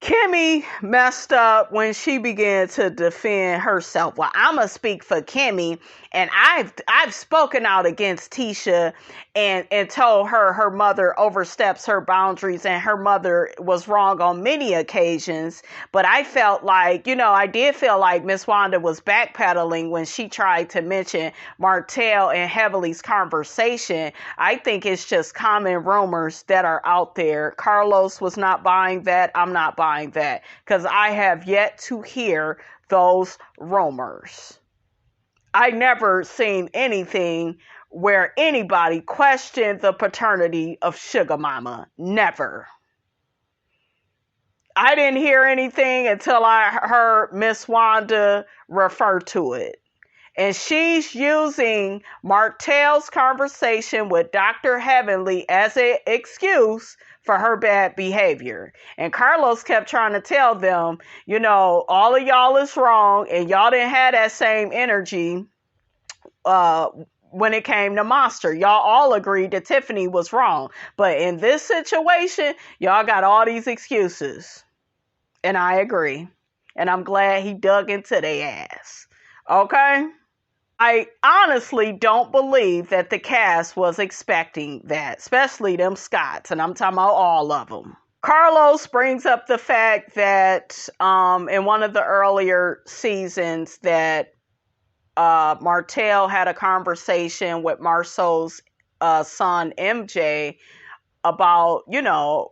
Kimmy messed up when she began to defend herself. Well, I'm going to speak for Kimmy, and I've spoken out against Tisha and told her mother oversteps her boundaries and her mother was wrong on many occasions. But I felt like, I did feel like Miss Wanda was backpedaling when she tried to mention Martell and Heavenly's conversation. I think it's just common rumors that are out there. Carlos was not buying that. I'm not buying that, because I have yet to hear those rumors. I never seen anything where anybody questioned the paternity of Sugar Mama. Never. I didn't hear anything until I heard Miss Wanda refer to it. And she's using Martell's conversation with Dr. Heavenly as an excuse for her bad behavior. And Carlos kept trying to tell them, you know, all of y'all is wrong and y'all didn't have that same energy when it came to Monster. Y'all all agreed that Tiffany was wrong. But in this situation, y'all got all these excuses. And I agree. And I'm glad he dug into their ass. Okay? I honestly don't believe that the cast was expecting that, especially them Scots, and I'm talking about all of them. Carlos brings up the fact that in one of the earlier seasons that Martell had a conversation with MARSAU'S son, MJ, about, you know,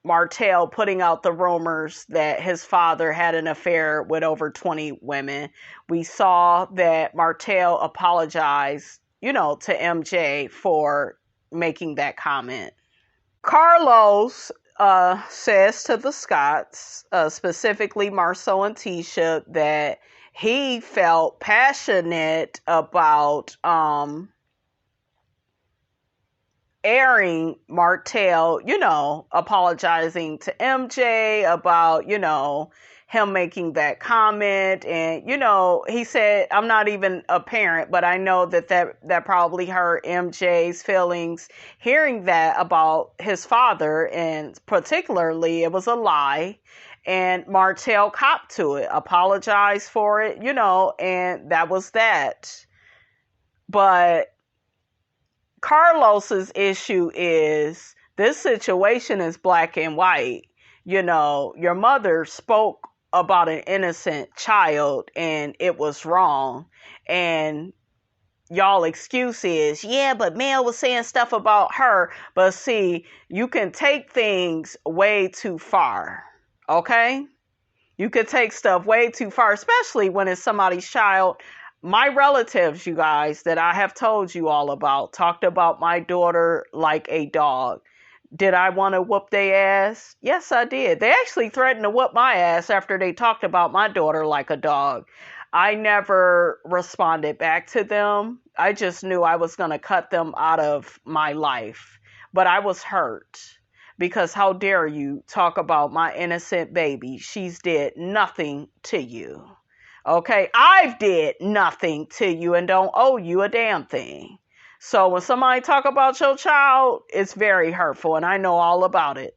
Martell putting out the rumors that his father had an affair with over 20 women. We saw that Martell apologized, you know, to MJ for making that comment. Carlos says to the Scots, specifically Marsau and Tisha, that he felt passionate about airing Martell, you know, apologizing to MJ about, you know, him making that comment. And, you know, he said, I'm not even a parent, but I know that probably hurt MJ's feelings hearing that about his father. And particularly, it was a lie. And Martell copped to it, apologized for it, you know, and that was that. But Carlos's issue is this situation is black and white. You know, your mother spoke about an innocent child and it was wrong. And y'all excuse is, yeah, but Mel was saying stuff about her. But see, you can take things way too far. Okay? You could take stuff way too far, especially when it's somebody's child. My relatives, you guys, that I have told you all about, talked about my daughter like a dog. Did I want to whoop their ass? Yes, I did. They actually threatened to whoop my ass after they talked about my daughter like a dog. I never responded back to them. I just knew I was going to cut them out of my life. But I was hurt. Because how dare you talk about my innocent baby? She's did nothing to you. Okay, I've did nothing to you and don't owe you a damn thing. So when somebody talk about your child, it's very hurtful, and I know all about it.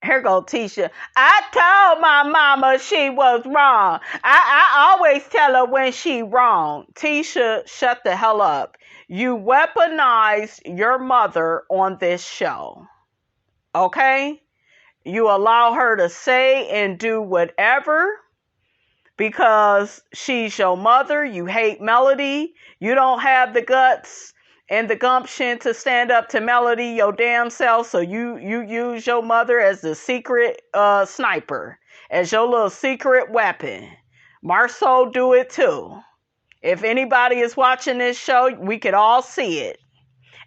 Here go Tisha. I told my mama she was wrong. I always tell her when she wrong. Tisha, shut the hell up. You weaponized your mother on this show. Okay? You allow her to say and do whatever. Because she's your mother, you hate Melody, you don't have the guts and the gumption to stand up to Melody your damn self, so you use your mother as the secret sniper, as your little secret weapon. Marsau do it too. If anybody is watching this show, we could all see it.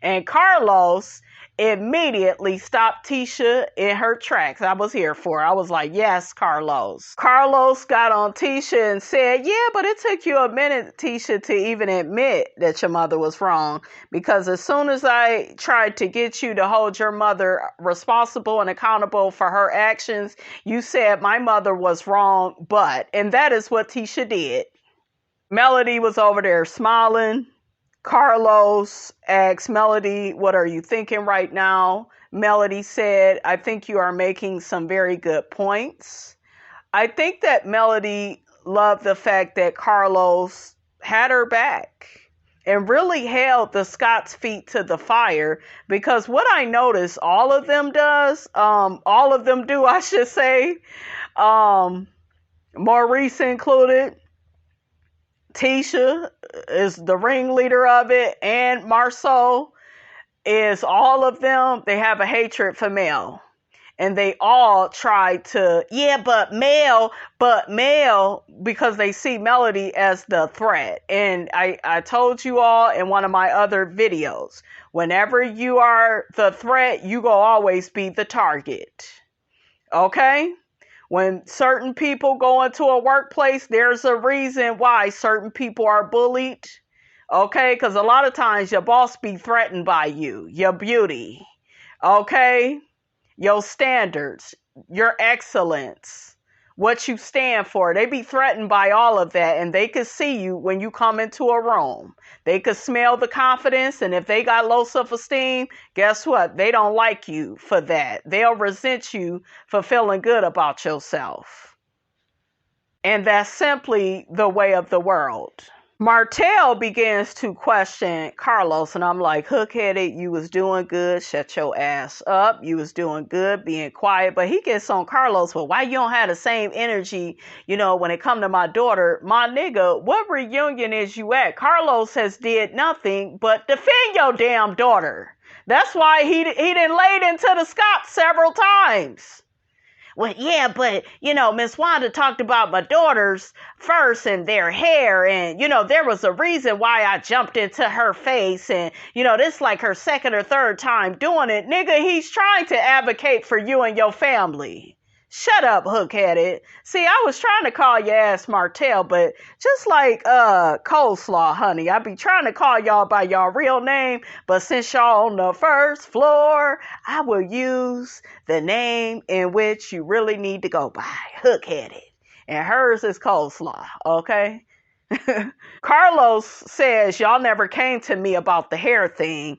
And Carlos immediately stopped Tisha in her tracks. I was here for her. I was like, yes, Carlos. Carlos got on Tisha and said, yeah, but it took you a minute, Tisha, to even admit that your mother was wrong. Because as soon as I tried to get you to hold your mother responsible and accountable for her actions, you said my mother was wrong, and that is what Tisha did. Melody was over there smiling. Carlos asked Melody, what are you thinking right now? Melody said, I think you are making some very good points. I think that Melody loved the fact that Carlos had her back and really held the Scots' feet to the fire, because what I noticed all of them do, I should say, Maurice included, Tisha is the ringleader of it, and Marsau is all of them. They have a hatred for Mel. And they all try to, but Mel, because they see Melody as the threat. And I told you all in one of my other videos, whenever you are the threat, you will always be the target. Okay? When certain people go into a workplace, there's a reason why certain people are bullied. Okay? Because a lot of times your boss be threatened by you, your beauty. Okay? Your standards, your excellence, what you stand for. They be threatened by all of that, and they could see you when you come into a room. They could smell the confidence, and if they got low self-esteem, guess what? They don't like you for that. They'll resent you for feeling good about yourself. And that's simply the way of the world. Martell begins to question Carlos, and I'm like, hook-headed, you was doing good, shut your ass up, you was doing good, being quiet. But he gets on Carlos, well, why you don't have the same energy, when it come to my daughter? My nigga, what reunion is you at? Carlos has did nothing but defend your damn daughter. That's why he done laid into the Scots several times. Well, yeah, but, Miss Wanda talked about my daughters first and their hair. And, there was a reason why I jumped into her face. And, this like her second or third time doing it. Nigga, he's trying to advocate for you and your family. Shut up, hook-headed. See, I was trying to call your ass Martell, but just like coleslaw, honey, I be trying to call y'all by y'all real name, but since y'all on the first floor, I will use the name in which you really need to go by, hook-headed. And hers is coleslaw, okay? Carlos says, y'all never came to me about the hair thing.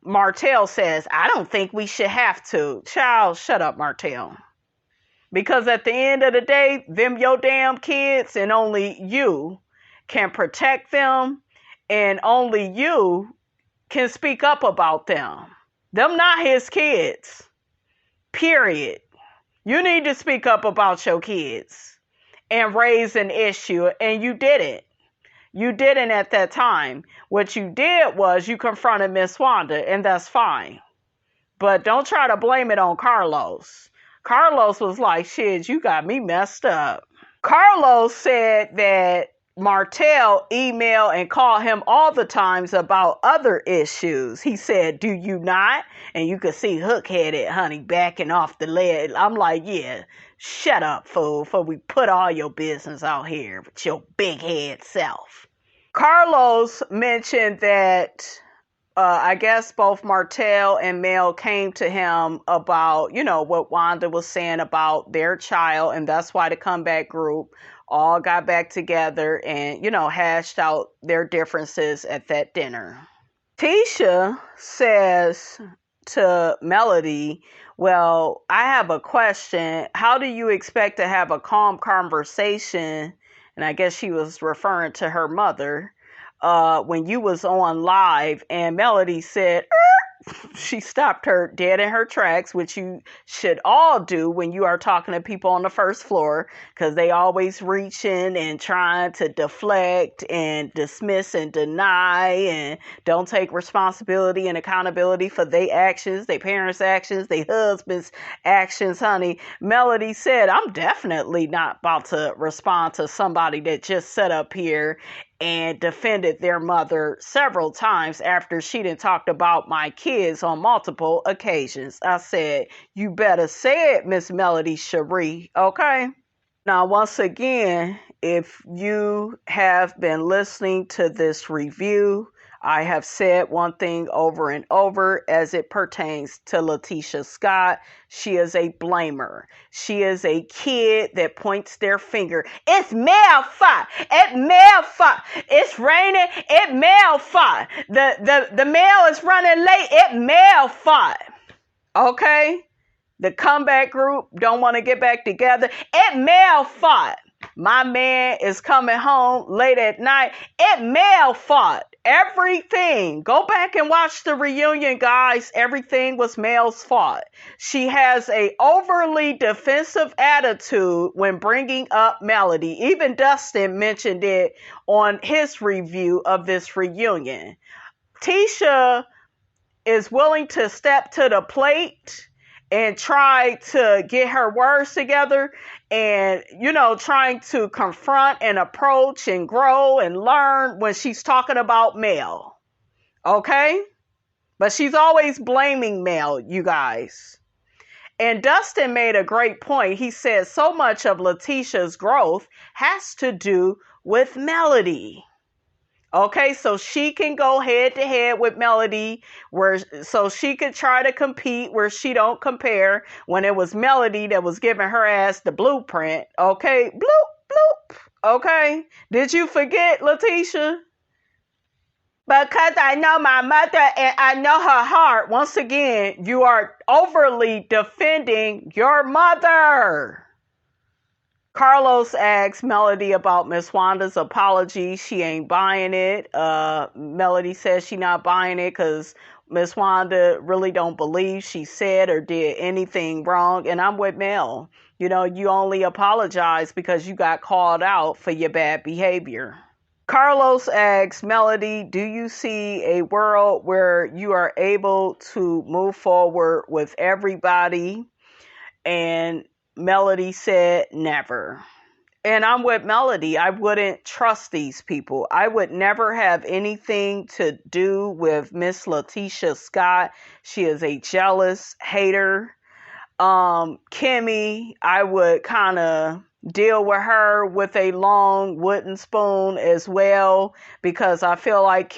Martell says, I don't think we should have to. Child, shut up, Martell. Because at the end of the day, them your damn kids, and only you can protect them, and only you can speak up about them. Them not his kids. Period. You need to speak up about your kids and raise an issue, and you didn't. You didn't at that time. What you did was you confronted Miss Wanda, and that's fine. But don't try to blame it on Carlos. Carlos was like, shit, you got me messed up. Carlos said that Martell emailed and called him all the times about other issues. He said, do you not? And you could see hook-headed, honey, backing off the lid. I'm like, yeah, shut up, fool, before we put all your business out here with your big head self. Carlos mentioned that I guess both Martell and Mel came to him about, what Wanda was saying about their child. And that's why the comeback group all got back together and, hashed out their differences at that dinner. Tisha says to Melody, well, I have a question. How do you expect to have a calm conversation? And I guess she was referring to her mother, when you was on live. And Melody said, she stopped her dead in her tracks, which you should all do when you are talking to people on the first floor, because they always reaching and trying to deflect and dismiss and deny and don't take responsibility and accountability for their actions, their parents' actions, their husband's actions, honey. Melody said, I'm definitely not about to respond to somebody that just sat up here and defended their mother several times after she done talked about my kids on multiple occasions. I said, you better say it, Miss Melody Cherie, okay? Now, once again, if you have been listening to this review, I have said one thing over and over as it pertains to Letitia Scott. She is a blamer. She is a kid that points their finger. It's Mel fault. It's Mel fault. It's raining. It's Mel fault. The mail is running late. It's Mel fault. Okay? The comeback group don't want to get back together. It's Mel fault. My man is coming home late at night. It's Mel fault. Everything. Go back and watch the reunion, guys. Everything was Mel's fault. She has a overly defensive attitude when bringing up Melody. Even Dustin mentioned it on his review of this reunion. Tisha is willing to step to the plate and tried to get her words together and, trying to confront and approach and grow and learn when she's talking about Mel. Okay? But she's always blaming Mel, you guys. And Dustin made a great point. He said so much of Letitia's growth has to do with Melody. Okay, so she can go head to head with Melody, so she could try to compete where she don't compare, when it was Melody that was giving her ass the blueprint. Okay, bloop, bloop. Okay, did you forget, Letitia? Because I know my mother and I know her heart. Once again, you are overly defending your mother. Carlos asks Melody about Miss Wanda's apology. She ain't buying it. Melody says she not buying it because Miss Wanda really don't believe she said or did anything wrong. And I'm with Mel. You only apologize because you got called out for your bad behavior. Carlos asks Melody, do you see a world where you are able to move forward with everybody? And Melody said never. And I'm with Melody. I wouldn't trust these people. I would never have anything to do with Miss Letitia Scott. She is a jealous hater. Kimmy, I would kind of deal with her with a long wooden spoon as well, because I feel like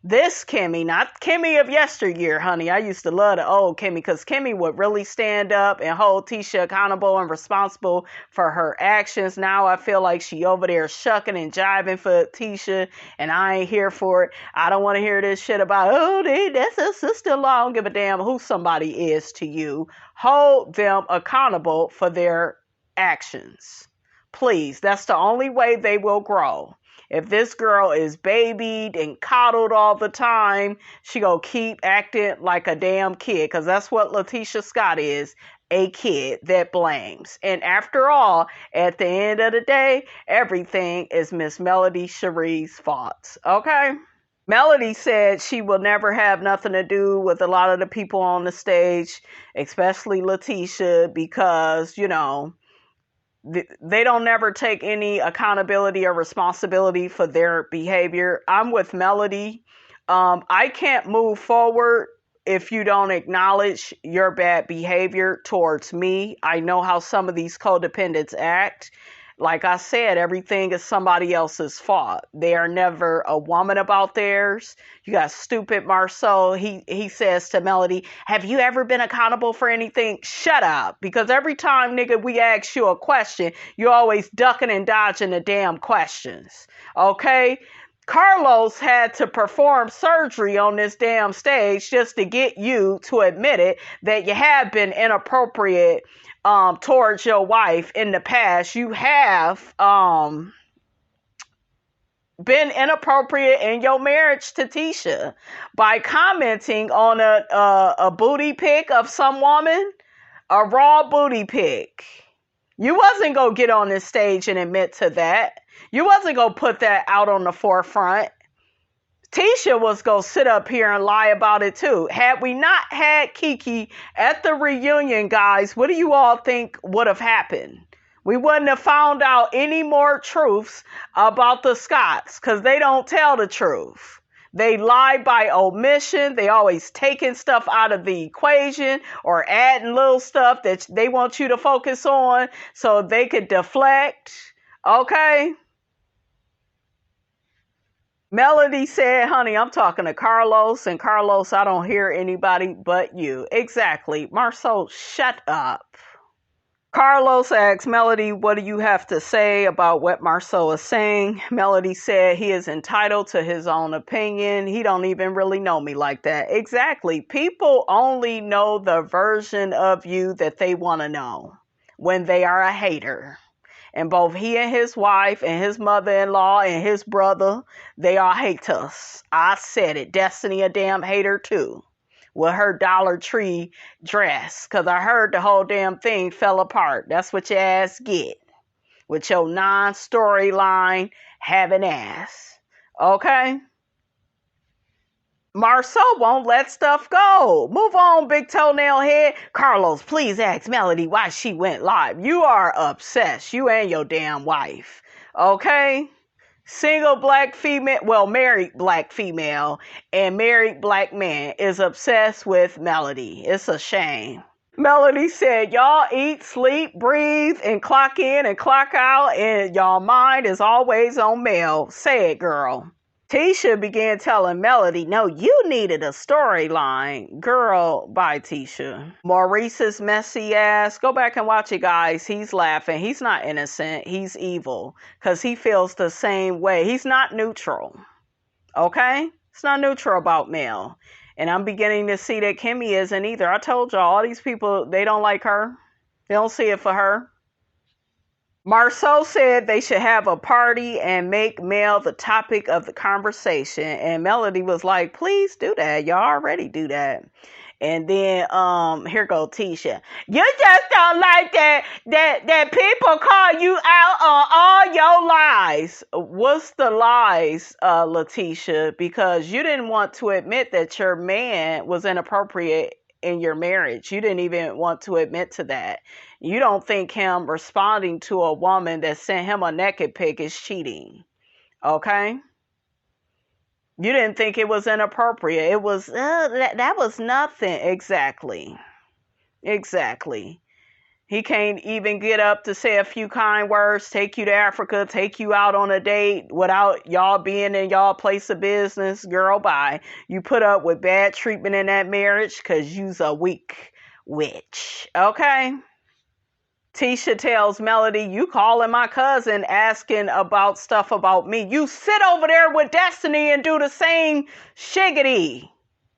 this Kimmy, not Kimmy of yesteryear, honey. I used to love the old Kimmy because Kimmy would really stand up and hold Tisha accountable and responsible for her actions. Now I feel like she over there shucking and jiving for Tisha, and I ain't here for it. I don't want to hear this shit about, that's a sister-in-law. I don't give a damn who somebody is to you. Hold them accountable for their actions. Please, that's the only way they will grow. If this girl is babied and coddled all the time, she gonna keep acting like a damn kid, because that's what Letitia Scott is, a kid that blames. And after all, at the end of the day, everything is Miss Melody Cherie's fault. Okay? Melody said she will never have nothing to do with a lot of the people on the stage, especially Letitia, because, they don't never take any accountability or responsibility for their behavior. I'm with Melody. I can't move forward if you don't acknowledge your bad behavior towards me. I know how some of these codependents act. Like I said, everything is somebody else's fault. They are never a woman about theirs. You got stupid Marceau. He says to Melody, have you ever been accountable for anything? Shut up. Because every time, nigga, we ask you a question, you're always ducking and dodging the damn questions. Okay? Carlos had to perform surgery on this damn stage just to get you to admit it, that you have been inappropriate towards your wife in the past. You have been inappropriate in your marriage to Tisha by commenting on a booty pic of some woman, a raw booty pic. You wasn't gonna get on this stage and admit to that. You wasn't gonna put that out on the forefront. Tisha was going to sit up here and lie about it too. Had we not had KEKE at the reunion, guys, what do you all think would have happened? We wouldn't have found out any more truths about the Scotts, because they don't tell the truth. They lie by omission. They always taking stuff out of the equation or adding little stuff that they want you to focus on so they could deflect. Okay? Melody said, honey, I'm talking to Carlos, and Carlos, I don't hear anybody but you. Exactly. Marceau, shut up. Carlos asked Melody, what do you have to say about what Marceau is saying? Melody said he is entitled to his own opinion. He don't even really know me like that. Exactly. People only know the version of you that they want to know when they are a hater. And both he and his wife and his mother-in-law and his brother, they are haters. I said it. Destiny a damn hater too. With her Dollar Tree dress. Because I heard the whole damn thing fell apart. That's what your ass get. With your non-storyline having ass. Okay? Marsau won't let stuff go. Move on, big toenail head. Carlos, please ask Melody why she went live. You are obsessed. You and your damn wife. Okay? Single black female, well, married black female and married black man is obsessed with Melody. It's a shame. Melody said, y'all eat, sleep, breathe, and clock in and clock out, and y'all mind is always on Mel. Say it, girl. Tisha began telling Melody, no, you needed a storyline. Girl, bye, Tisha. Maurice's messy ass. Go back and watch it, guys. He's laughing. He's not innocent. He's evil because he feels the same way. He's not neutral. Okay? It's not neutral about Mel. And I'm beginning to see that Kimmy isn't either. I told y'all, all these people, they don't like her. They don't see it for her. Marsau said they should have a party and make Mel the topic of the conversation. And Melody was like, please do that. Y'all already do that. And then here go Tisha. You just don't like that people call you out on all your lies. What's the lies, Letitia? Because you didn't want to admit that your man was inappropriate in your marriage. You didn't even want to admit to that. You don't think him responding to a woman that sent him a naked pic is cheating. Okay? You didn't think it was inappropriate. It was, that was nothing. Exactly. He can't even get up to say a few kind words, take you to Africa, take you out on a date without y'all being in y'all place of business. Girl, bye. You put up with bad treatment in that marriage because you's a weak witch. Okay? Tisha tells Melody, you calling my cousin asking about stuff about me. You sit over there with Destiny and do the same shiggity.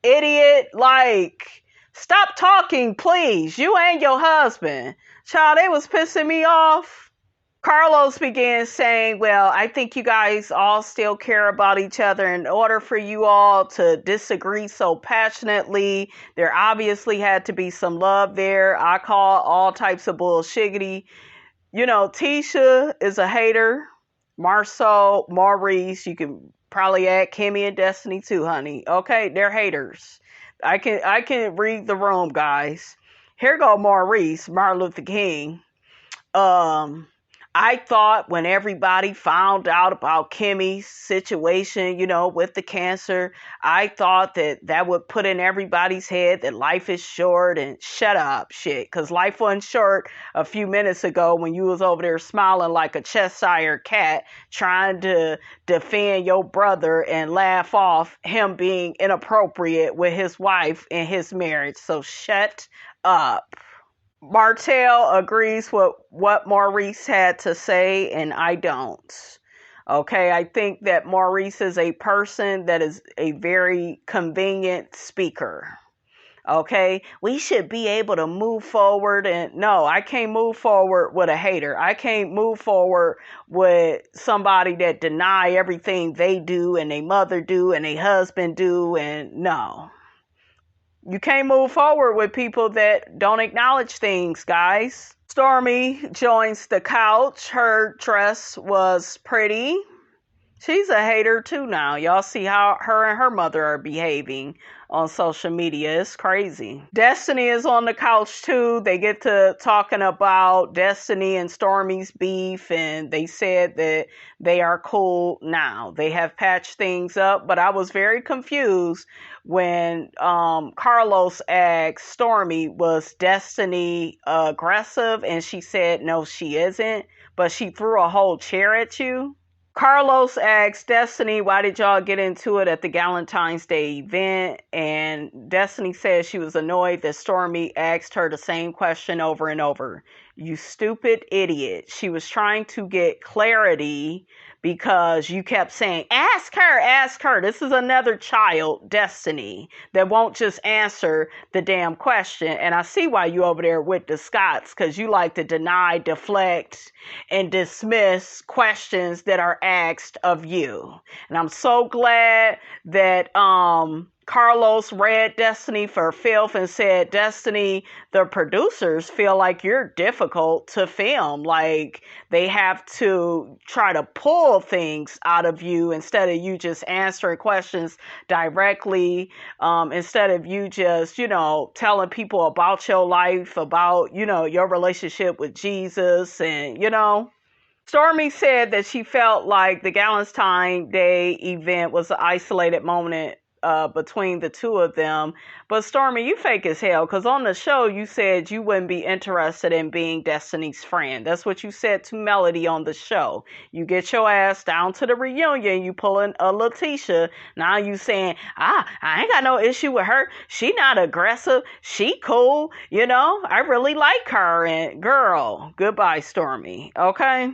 Idiot. Like, stop talking, please. You and your husband. Child, they was pissing me off. Carlos began saying, well, I think you guys all still care about each other. In order for you all to disagree so passionately, there obviously had to be some love there. I call all types of bullshiggity. You know, Tisha is a hater. Marsau, Maurice, you can probably add Kimmy and Destiny too, honey. Okay, they're haters. I can read the room, guys. Here go Maurice, Martin Luther King. I thought when everybody found out about Kimmy's situation, you know, with the cancer, I thought that would put in everybody's head that life is short and shut up shit. Because life wasn't short a few minutes ago when you was over there smiling like a Cheshire cat trying to defend your brother and laugh off him being inappropriate with his wife in his marriage. So shut up. Martell agrees with what Maurice had to say, and I don't. Okay, I think that Maurice is a person that is a very convenient speaker. Okay, we should be able to move forward, and no, I can't move forward with a hater. I can't move forward with somebody that deny everything they do and their mother do and their husband do, and no. You can't move forward with people that don't acknowledge things, guys. Stormy joins the couch. Her dress was pretty. She's a hater too now. Y'all see how her and her mother are behaving on social media. It's crazy. Destiny is on the couch too. They get to talking about Destiny and Stormy's beef, and they said that they are cool now. They have patched things up, but I was very confused when Carlos asked Stormy, was Destiny aggressive? And she said, no, she isn't, but she threw a whole chair at you. Carlos asked Destiny, why did y'all get into it at the Valentine's Day event? And Destiny said she was annoyed that Stormy asked her the same question over and over. You stupid idiot. She was trying to get clarity because you kept saying, ask her. This is another child, Destiny, that won't just answer the damn question. And I see why you over there with the Scots, because you like to deny, deflect, and dismiss questions that are asked of you. And I'm so glad that Carlos read Destiny for filth and said, Destiny, the producers feel like you're difficult to film. Like they have to try to pull things out of you instead of you just answering questions directly. Instead of you just, telling people about your life, about, your relationship with Jesus and, Stormy said that she felt like the Galentine's Day event was an isolated moment between the two of them. But Stormy, you fake as hell, because on the show you said you wouldn't be interested in being Destiny's friend. That's what you said to Melody on the show. You get your ass down to the reunion, you pulling a Tisha. Now you saying, I ain't got no issue with her. She not aggressive. She cool. I really like her. And girl, goodbye, Stormy. Okay?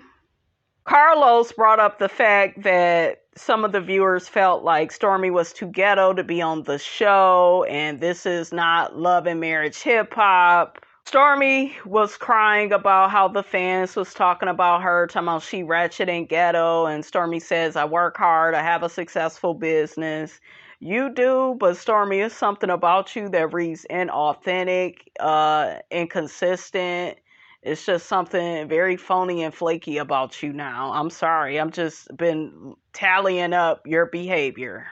Carlos brought up the fact that some of the viewers felt like Stormy was too ghetto to be on the show, and this is not love and marriage hip hop. Stormy was crying about how the fans was talking about her, talking about she ratchet and ghetto, and Stormy says, I work hard, I have a successful business. You do, but Stormy, is something about you that reads inauthentic, inconsistent. It's just something very phony and flaky about you now. I'm sorry. I'm just been tallying up your behavior.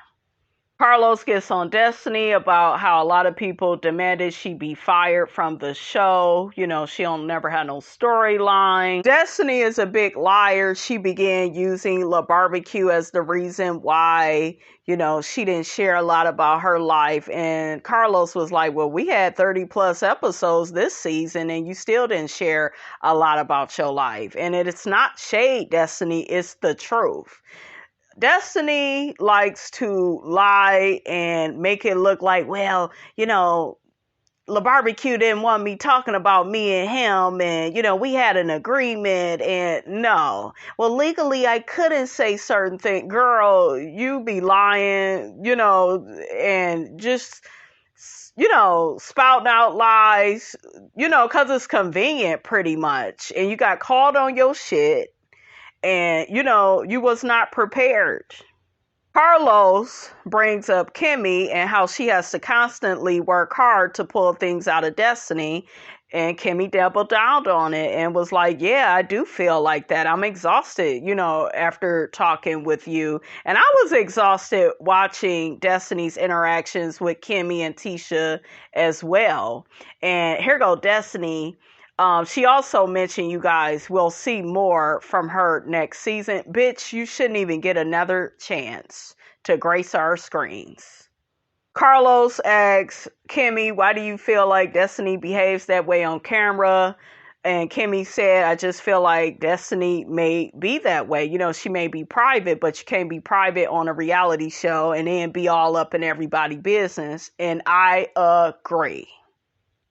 Carlos gets on Destiny about how a lot of people demanded she be fired from the show. She don't never had no storyline. Destiny is a big liar. She began using La Barbecue as the reason why, she didn't share a lot about her life. And Carlos was like, well, we had 30 plus episodes this season and you still didn't share a lot about your life. And it's not shade, Destiny. It's the truth. Destiny likes to lie and make it look like, well, La Barbecue didn't want me talking about me and him, and, we had an agreement, and no. Well, legally, I couldn't say certain things. Girl, you be lying, and just, spouting out lies, because it's convenient pretty much, and you got called on your shit. And, you was not prepared. Carlos brings up Kimmy and how she has to constantly work hard to pull things out of Destiny. And Kimmy doubled down on it and was like, yeah, I do feel like that. I'm exhausted, after talking with you. And I was exhausted watching Destiny's interactions with Kimmy and Tisha as well. And here go Destiny. She also mentioned, you guys, we'll see more from her next season. Bitch, you shouldn't even get another chance to grace our screens. Carlos asks Kimmy, why do you feel like Destiny behaves that way on camera? And Kimmy said, I just feel like Destiny may be that way. She may be private, but you can't be private on a reality show and then be all up in everybody's business. And I agree.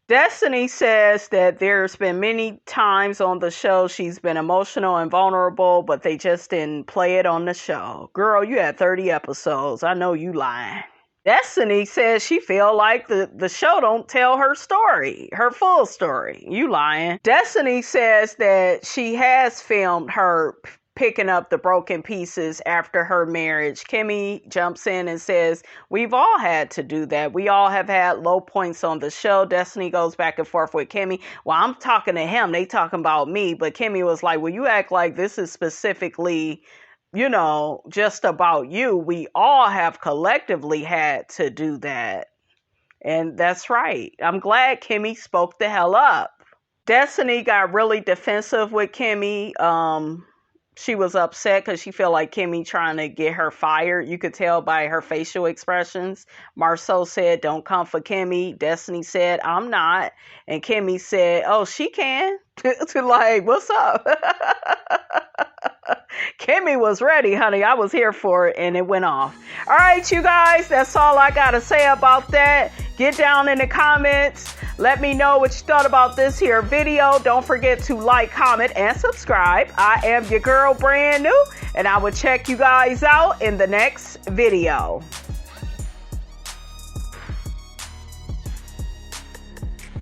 Destiny says that there's been many times on the show she's been emotional and vulnerable, but they just didn't play it on the show. Girl, you had 30 episodes. I know you lying. Destiny says she feel like the show don't tell her story, her full story. You lying. Destiny says that she has filmed her picking up the broken pieces after her marriage. Kimmy jumps in and says, we've all had to do that. We all have had low points on the show. Destiny goes back and forth with Kimmy. Well, I'm talking to him. They talking about me. But Kimmy was like, well, you act like this is specifically, just about you. We all have collectively had to do that. And that's right. I'm glad Kimmy spoke the hell up. Destiny got really defensive with Kimmy. She was upset because she felt like Kimmy trying to get her fired. You could tell by her facial expressions. MARSAU'S said, don't come for Kimmy. Destiny said, I'm not. And Kimmy said, oh, she can. Like, what's up? Kimmy was ready, honey. I was here for it, and it went off. All right, you guys, that's all I got to say about that. Get down in the comments. Let me know what you thought about this here video. Don't forget to like, comment, and subscribe. I am your girl, Brand New, and I will check you guys out in the next video.